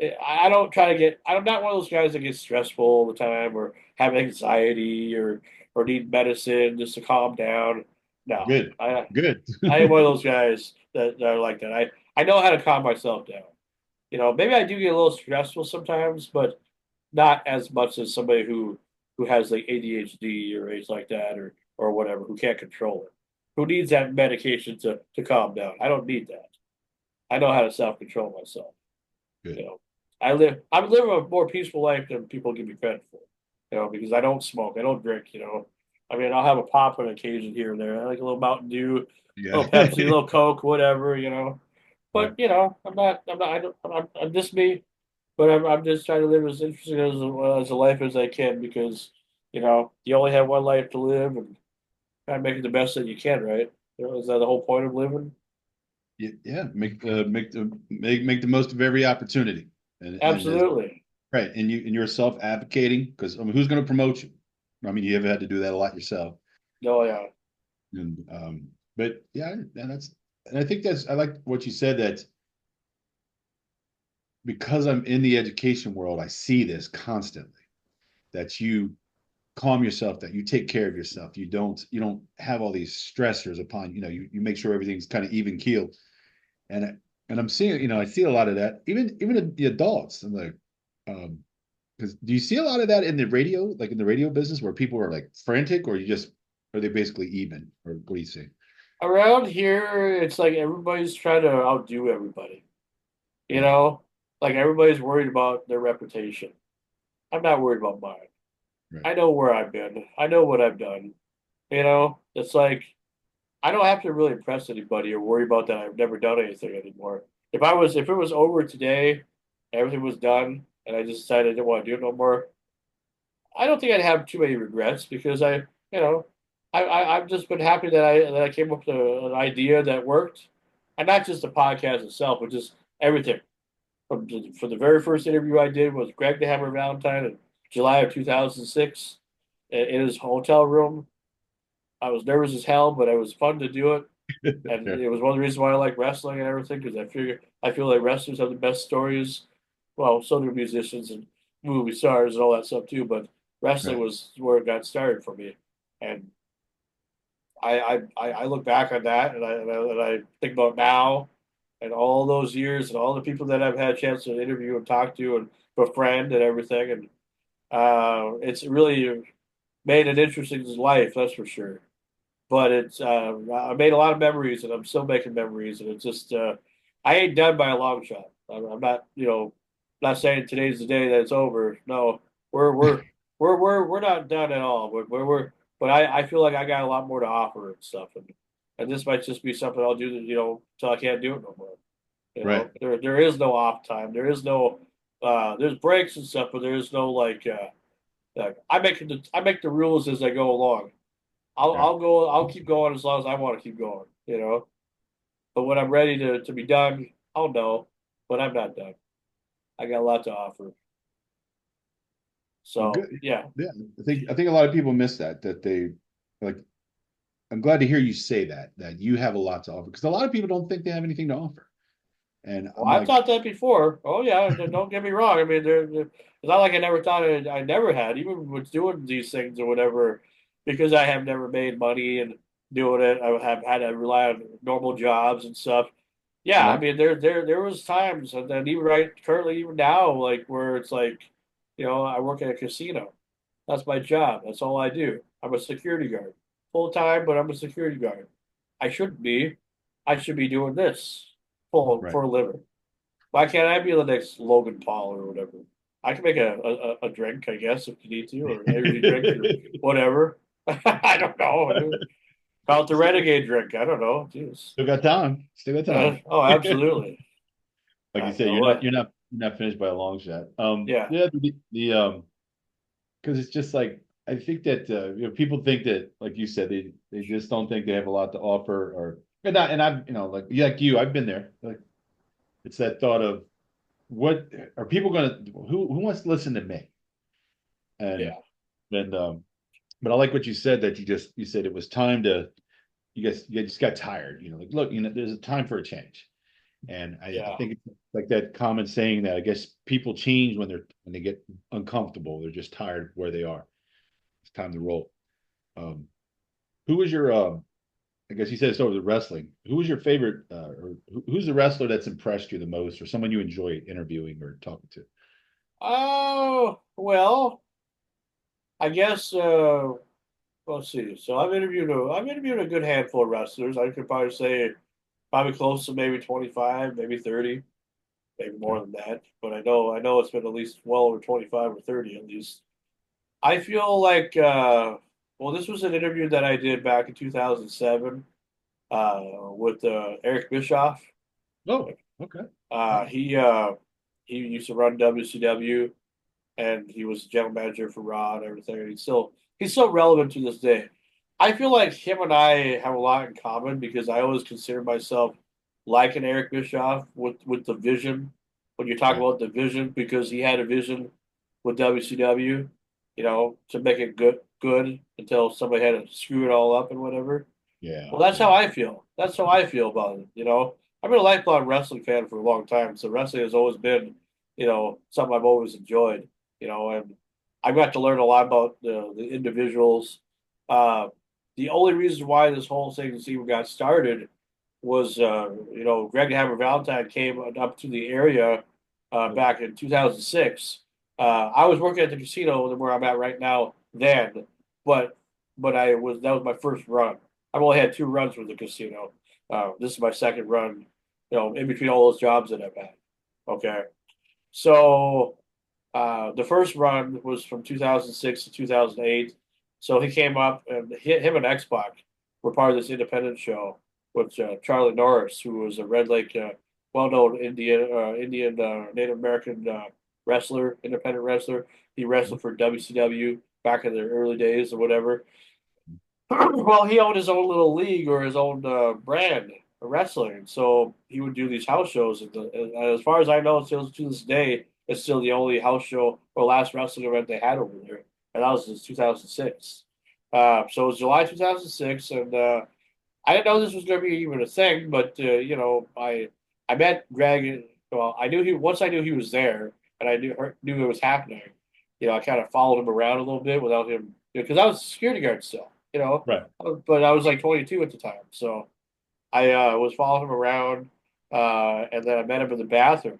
I don't try to get. I'm not one of those guys that gets stressful all the time, or have anxiety, or need medicine just to calm down. No, Good. I Good. I am one of those guys that are like that. I know how to calm myself down. Maybe I do get a little stressful sometimes, but not as much as somebody who has like ADHD or anything like that, or whatever, who can't control it, who needs that medication to calm down. I don't need that. I know how to self control myself. You Good. know, I'm living a more peaceful life than people give me credit for. Because I don't smoke, I don't drink. I mean, I'll have a pop on occasion here and there. I like a little Mountain Dew, a Yeah. little Pepsi, a little Coke, whatever, Right. But I'm just me. But I'm just trying to live as interesting as a life as I can because, you only have one life to live and try to make it the best that you can, right? Is that the whole point of living? Yeah, yeah. Make the most of every opportunity. And as Absolutely. right. And you're self advocating because I mean, who's going to promote you? I mean, you ever had to do that a lot yourself. No, yeah. And but yeah, and I think I like what you said that because I'm in the education world, I see this constantly that you calm yourself, that you take care of yourself. You don't have all these stressors upon, you make sure everything's kind of even keeled. And I'm seeing, I see a lot of that, even the adults. I'm like, because do you see a lot of that in the radio, like in the radio business where people are like frantic, or are they basically even? Or what do you see? Around here, it's like everybody's trying to outdo everybody. You Right, know, like everybody's worried about their reputation. I'm not worried about mine. right, I know where I've been. I know what I've done. It's like I don't have to really impress anybody or worry about that. I've never done anything anymore. If it was over today, everything was done, and I just decided I didn't want to do it no more, I don't think I'd have too many regrets because I've just been happy that I came up with an idea that worked, and not just the podcast itself, but just everything. For the very first interview I did was Greg the Hammer Valentine in July of 2006 in his hotel room. I was nervous as hell, but it was fun to do it. And yeah, it was one of the reasons why I like wrestling and everything because I feel like wrestlers have the best stories. Well, so do musicians and movie stars and all that stuff too. But wrestling right, was where it got started for me, and I look back on that and I think about now and all those years and all the people that I've had a chance to interview and talk to and befriend and everything, and it's really made an interesting life, that's for sure. But it's I made a lot of memories, and I'm still making memories, and it's just I ain't done by a long shot. I'm not, not saying today's the day that it's over. No, we're we're we're not done at all. But I feel like I got a lot more to offer and stuff, and this might just be something I'll do that till I can't do it no more. right, There is no off time. There is no there's breaks and stuff, but there is no I make the rules as I go along. yeah. I'll keep going as long as I want to keep going. But when I'm ready to be done, I'll know. But I'm not done. I got a lot to offer. Well, So good. yeah. Yeah, I think a lot of people miss that they like. I'm glad to hear you say that you have a lot to offer because a lot of people don't think they have anything to offer. And Well, I'm I've like, thought that before. Oh yeah, don't get me wrong. I mean, it's not like I never thought I never had, even with doing these things or whatever, because I have never made money and doing it. I have had to rely on normal jobs and stuff. Yeah, I right, mean, there was times, and then even right currently, even now, like where it's like, I work at a casino. That's my job. That's all I do. I'm a security guard, full time, but I'm a security guard. I shouldn't be. I should be doing this right. for a living. Why can't I be the next Logan Paul or whatever? I can make a drink, I guess, if you need to, or an energy drink or whatever. I don't know. Call it the Still, Renegade drink. I don't know. Jeez. still got time. Still got time. Oh, absolutely. Like you I said, know you're not what. you're not you're not finished by a long shot. Yeah, Yeah, the because it's just like I think that people think that like you said they just don't think they have a lot to offer or and I've like you I've been there like it's that thought of what are people gonna who wants to listen to me and yeah, and but I like what you said that you said it was time to you just got tired like look there's a time for a change and I yeah, think it's like that common saying that I guess people change when they get uncomfortable they're just tired of where they are it's time to roll. Um, who was your? I guess you said it's over the wrestling. Who was your favorite, or who's the wrestler that's impressed you the most, or someone you enjoy interviewing or talking to? Oh, well, I guess let's see. So I've interviewed a good handful of wrestlers. I could probably say probably close to maybe 25, maybe 30, maybe more Okay. than that. But I know it's been at least well over 25 or 30 at least. I feel like Well, this was an interview that I did back in 2007 with Eric Bischoff. Oh, okay. Uh, Wow. he uh, he used to run WCW, and he was general manager for Raw and everything. He's still relevant to this day. I feel like him and I have a lot in common because I always consider myself like an Eric Bischoff with the vision. When you talk Okay. about the vision, because he had a vision with WCW, to make it good until somebody had to screw it all up and whatever. Yeah. Well, that's how Yeah. I feel. That's how I feel about it. I've been a lifelong wrestling fan for a long time, so wrestling has always been, something I've always enjoyed. And I got to learn a lot about the individuals. Uh, the only reason why this whole thing even got started was, Greg Hammer Valentine came up to the area back in 2006. I was working at the casino where I'm at right now then, but that was my first run. I've only had two runs with the casino. This is my second run, in between all those jobs that I've had. Okay. So the first run was from 2006 to 2008. So he came up and him and X-Pac were part of this independent show with Charlie Norris, who was a Red Lake, well-known Indian Native American independent wrestler. He wrestled for WCW back in the early days or whatever. Well, he owned his own little league or his own brand of wrestling, so he would do these house shows. And as far as I know, still to this day, it's still the only house show or last wrestling event they had over there, and that was in 2006. So it was July 2006, and I didn't know this was going to be even a thing, but I met Greg. Well, I knew he once I knew he was there, and I knew it was happening. I kind of followed him around a little bit without him, because I was a security guard still. Right. But I was like 22 at the time, so I was following him around, and then I met him in the bathroom.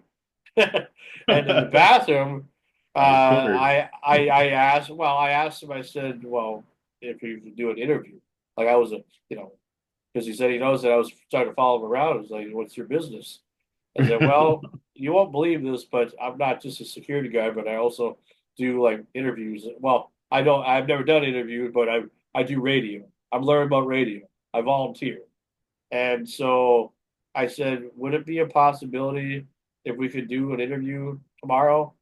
And in the bathroom, Of course. I asked him, I said, well, if he could do an interview, like I was because he said he knows that I was starting to follow him around. He's like, what's your business? I said, well, you won't believe this, but I'm not just a security guy, but I also do like interviews. Well, I've never done interviews, but I do radio. I'm learning about radio. I volunteer. And so I said, would it be a possibility if we could do an interview tomorrow?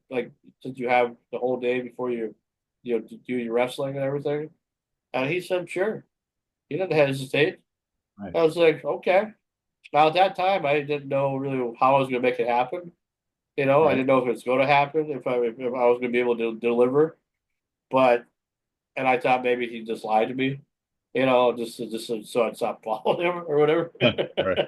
Like since you have the whole day before to do your wrestling and everything. And he said, sure. He didn't hesitate. I Nice. was like, okay. Now at that time, I didn't know really how I was going to make it happen. I Right. didn't know if it was going to happen, if I was going to be able to deliver. But and I thought maybe he just lied to me, just so I'd stop following him or whatever. Right.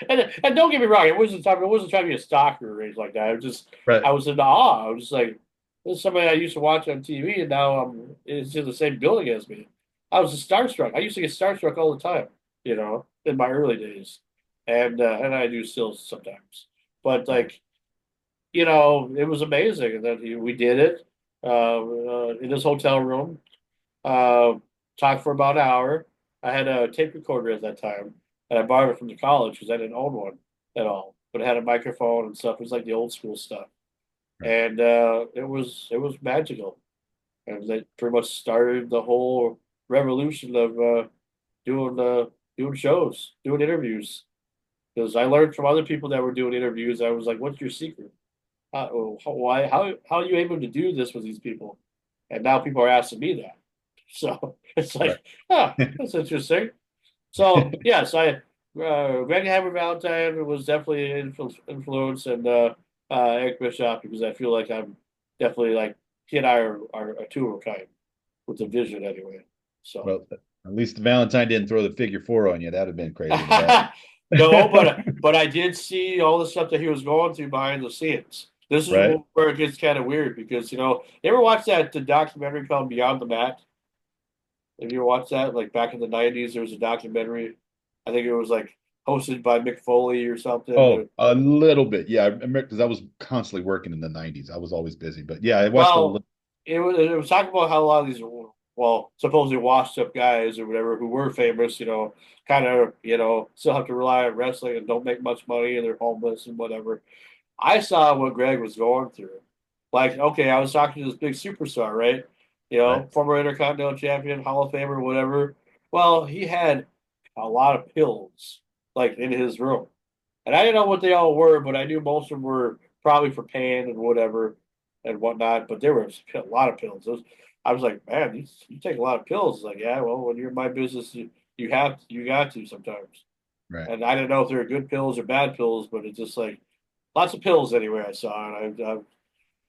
And don't get me wrong, it wasn't trying to be a stalker or anything like that. Right. I was in awe. I was just like, this is somebody I used to watch on TV, and now it's in the same building as me. I was just starstruck. I used to get starstruck all the time, in my early days, and I do still sometimes. But Right. like, it was amazing, and then we did it in his hotel room. Uh, Talked for about an hour. I had a tape recorder at that time, and I borrowed it from the college because I didn't own one at all. But it had a microphone and stuff. It was like the old school stuff, Right. and it was magical, and that pretty much started the whole revolution of doing doing shows, doing interviews. Because I learned from other people that were doing interviews. I was like, "What's your secret? Why? How are you able to do this with these people?" And now people are asking me that. So it's Right. like, that's interesting. So yes, Greg Hammer Valentine was definitely an influence, and Eric Bischoff, because I feel like I'm definitely like he and I are a two of a kind with the vision anyway. So Well, at least Valentine didn't throw the figure four on you. That'd have been crazy in the back. no, but I did see all the stuff that he was going through behind the scenes. This is Right. where it gets kind of weird because you ever watch that the documentary called Beyond the Mat? Have you watched that? Like back in the '90s, there was a documentary. I think it was like hosted by Mick Foley or something. Oh, a little bit. Yeah, I remember because I was constantly working in the 90s. I was always busy. But yeah, I watched a Well, little. it was talking about how a lot of these, well, supposedly washed up guys or whatever who were famous, kind of, still have to rely on wrestling and don't make much money and they're homeless and whatever. I saw what Greg was going through. Like, okay, I was talking to this big superstar, right? Right. former Intercontinental Champion, Hall of Famer, whatever. Well, he had a lot of pills like in his room. And I didn't know what they all were, but I knew most of them were probably for pain and whatever and whatnot. But there was a lot of pills. I was like, man, you take a lot of pills. Like, yeah, well, when you're in my business, you got to sometimes. Right. And I didn't know if they were good pills or bad pills, but it's just like lots of pills anyway I saw. And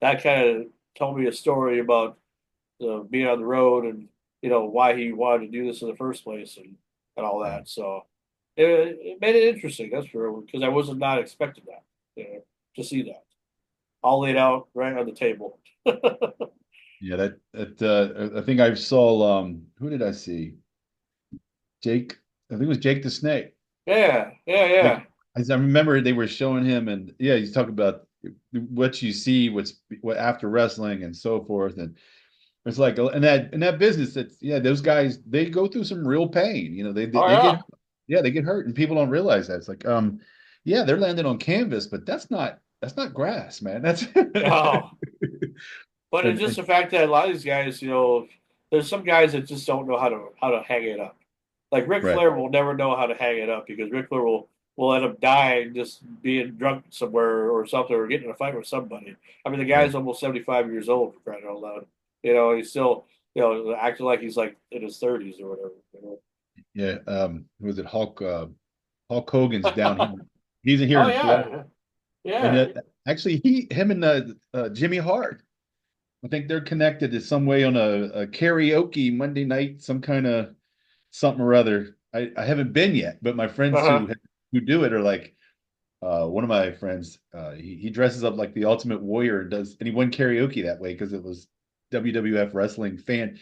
that kind of told me a story about being on the road and why he wanted to do this in the first place and all Yeah. that. So it made it interesting. That's for because I wasn't not expecting that to see that all laid out right on the table. Yeah, I think I saw who did I see? Jake, I think it was Jake the Snake. Yeah, yeah, Like yeah. as I remember they were showing him and yeah, he's talking about what you see, what after wrestling and so forth. And it's like in that business that's yeah, those guys they go through some real pain. You know, Oh they get yeah. yeah, they get hurt and people don't realize that. It's like yeah, they're landing on canvas, but that's not grass, man. That's No, but it's just and the fact that a lot of these guys, there's some guys that just don't know how to hang it up. Like Ric right. Flair will never know how to hang it up because Ric Flair will end up dying just being drunk somewhere or something or getting in a fight with somebody. I mean, the Right. guy's almost 75 years old for crying out loud. He's still acting like he's like in his 30s or whatever. Yeah, who was it Hulk Hogan's down here. He's in here Oh in Florida. yeah, And yeah. actually, him and Jimmy Hart, I think they're connected in some way on a karaoke Monday night, some kind of something or other. I haven't been yet, but my friends Uh-huh. who do it are like, one of my friends, he dresses up like the Ultimate Warrior and he won karaoke that way because it was WWF wrestling fan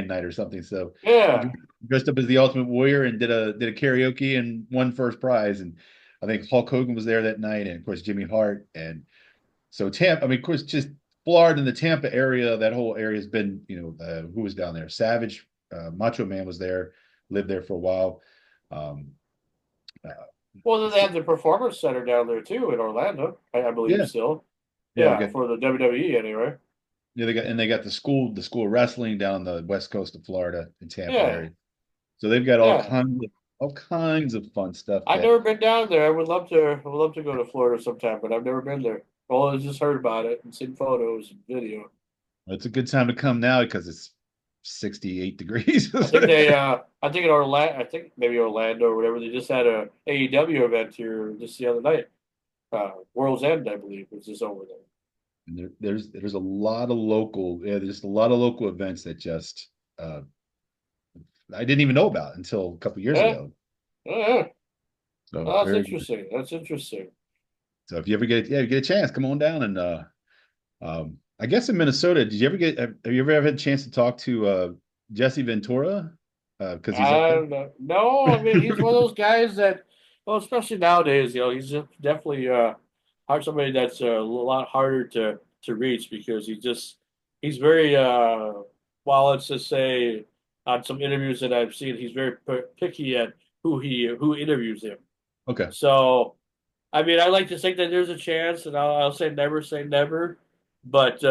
night or something. So he Yeah. dressed up as the Ultimate Warrior and did a karaoke and won first prize. And I think Hulk Hogan was there that night, and of course Jimmy Hart. And so Tampa, I mean, of course, just Florida and the Tampa area, that whole area has been, who was down there? Savage, Macho Man was there, lived there for a while. Um, uh, Well, then they have the Performance Center down there too in Orlando, I believe yeah, still. yeah, they Yeah, got for the WWE anyway. Yeah, they got the school of wrestling down on the west coast of Florida in Tampa Yeah, area. So they've got yeah. all kinds of fun stuff I've that never been down there. I would love to go to Florida sometime, but I've never been there. Well, I just heard about it and seen photos and video. it's a good time to come now because it's 68 degrees. I think in Orlando, I think maybe Orlando or whatever, they just had a AEW event here just the other night. World's End, I believe, was just over there. And there's a lot of local, yeah, there's a lot of local events that just uh I didn't even know about until a couple years Yeah, ago. yeah. So Oh, that's very good. interesting. That's interesting. So if you ever you get a chance, come on down and I guess in Minnesota, did you ever have you ever had a chance to talk to Jesse Ventura? Because he's up I there. don't know. No, I mean he's one of those guys that, well, especially nowadays, he's just definitely hard somebody that's a lot harder to reach because he's very well, let's just say on some interviews that I've seen, he's very picky at who interviews him. Okay. So, I mean, I like to think that there's a chance, and I'll say never, but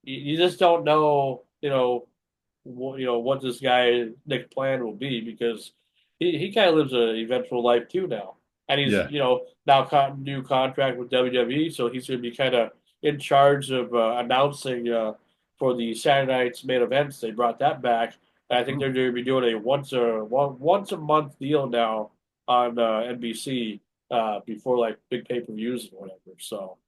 you just don't know, what this guy Nick plan will be because he kind of lives an eventful life too now, and he's Yeah. now new contract with WWE, so he's going to be kind of in charge of announcing for the Saturday night's main events. They brought that back, and I think Oh, they're going to be doing a once a month deal now on NBC before like big pay-per-views and whatever. So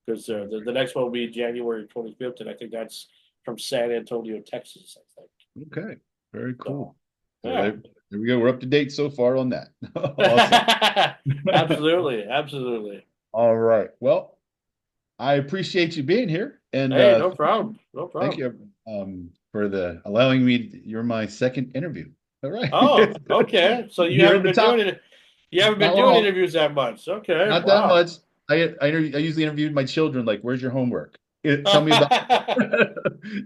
because the next one will be January 25th, and I think that's from San Antonio, Texas, I think. okay. Very So, cool. So yeah. there we go. We're up to date so far on that. Awesome. Absolutely. Absolutely. All right. Well, I appreciate you being here, and Hey, no problem. No thank problem. you for the allowing me. You're my second interview. All right. Oh, okay. So you You're haven't in the been doing top. it. You haven't been Not doing long. interviews that much. Okay. Not that Wow. much. I usually interviewed my children like, "Where's your homework? Tell me about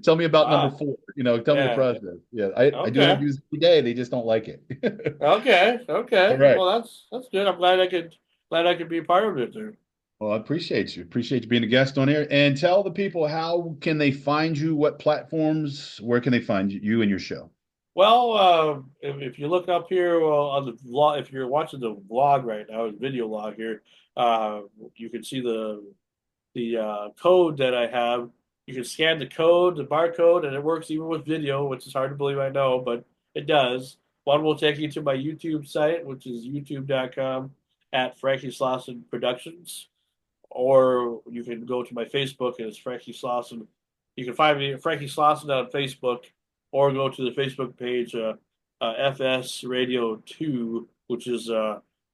tell me about number Wow. four. Tell me the Yeah. process." Yeah, I do Okay. interviews every day. They just don't like it. Okay. All Okay. right. Well, that's good. I'm glad I could be a part of it there. Well, I appreciate you. Appreciate you being a guest on here. And tell the people, how can they find you? What platforms? Where can they find you and your show? Well, if you look up here on the vlog, if you're watching the vlog right now, the video log here, uh, you can see the code that I have. You can scan the code, the barcode, and it works even with video, which is hard to believe, I know, but it does. One will take you to my YouTube site, which is youtube.com at Frankie Slauson Productions, or you can go to my Facebook as Frankie Slauson. You can find me Frankie Slauson on Facebook, or go to the Facebook page FS Radio 2, which is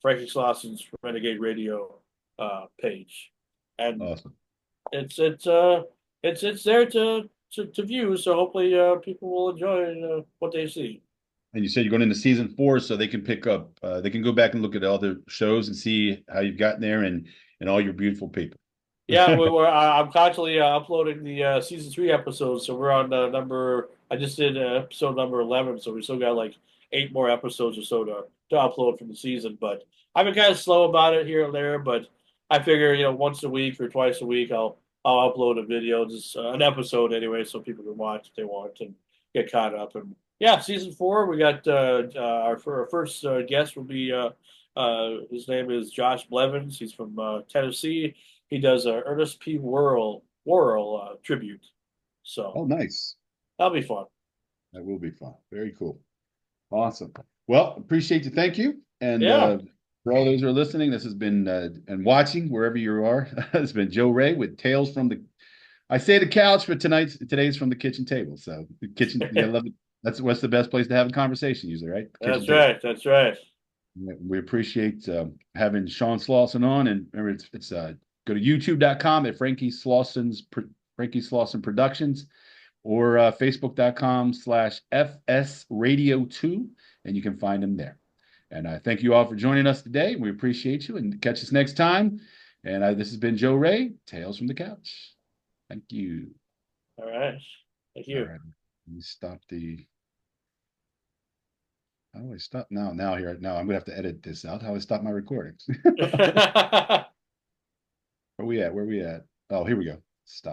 Frankie Slauson's Renegade Radio page, and Awesome. it's it's uh it's there to view. So hopefully people will enjoy what they see. And you said you're going into season 4, so they can pick up, they can go back and look at all the shows and see how you've gotten there and all your beautiful people. Yeah, I'm constantly uploading the season 3 episodes. So we're on number. I just did episode number 11, so we still got like 8 more episodes or so to upload from the season. But I've been kind of slow about it here and there. But I figure once a week or twice a week I'll upload a video, just an episode anyway, so people can watch if they want and get caught up. And yeah, season 4 we got our first guest will be his name is Josh Blevins. He's from Tennessee. He does a Ernest P. Worrell tribute. So Oh, nice. that'll be fun. That will be fun. Very cool. Awesome. Well, appreciate you. Thank you. And Yeah. for all those who are listening, this has been and watching wherever you are. It's been Joe Ray with Tales from the. I say the couch, but today's from the kitchen table. So the kitchen, you love it. That's what's the best place to have a conversation usually, right? The kitchen That's table. right. That's right. We appreciate having Sean Slauson on, and remember, it's go to youtube.com at Frankie Slauson Productions, or facebook.com/FS Radio 2, and you can find him there. And I thank you all for joining us today. We appreciate you, and catch us next time. And this has been Joe Ray, Tales from the Couch. Thank you. All right. Thank All you. right. Let me stop the. How do I stop now? Now here, now I'm gonna have to edit this out. How do I stop my recordings? Where we at? Where we at? Oh, here we go. Stop.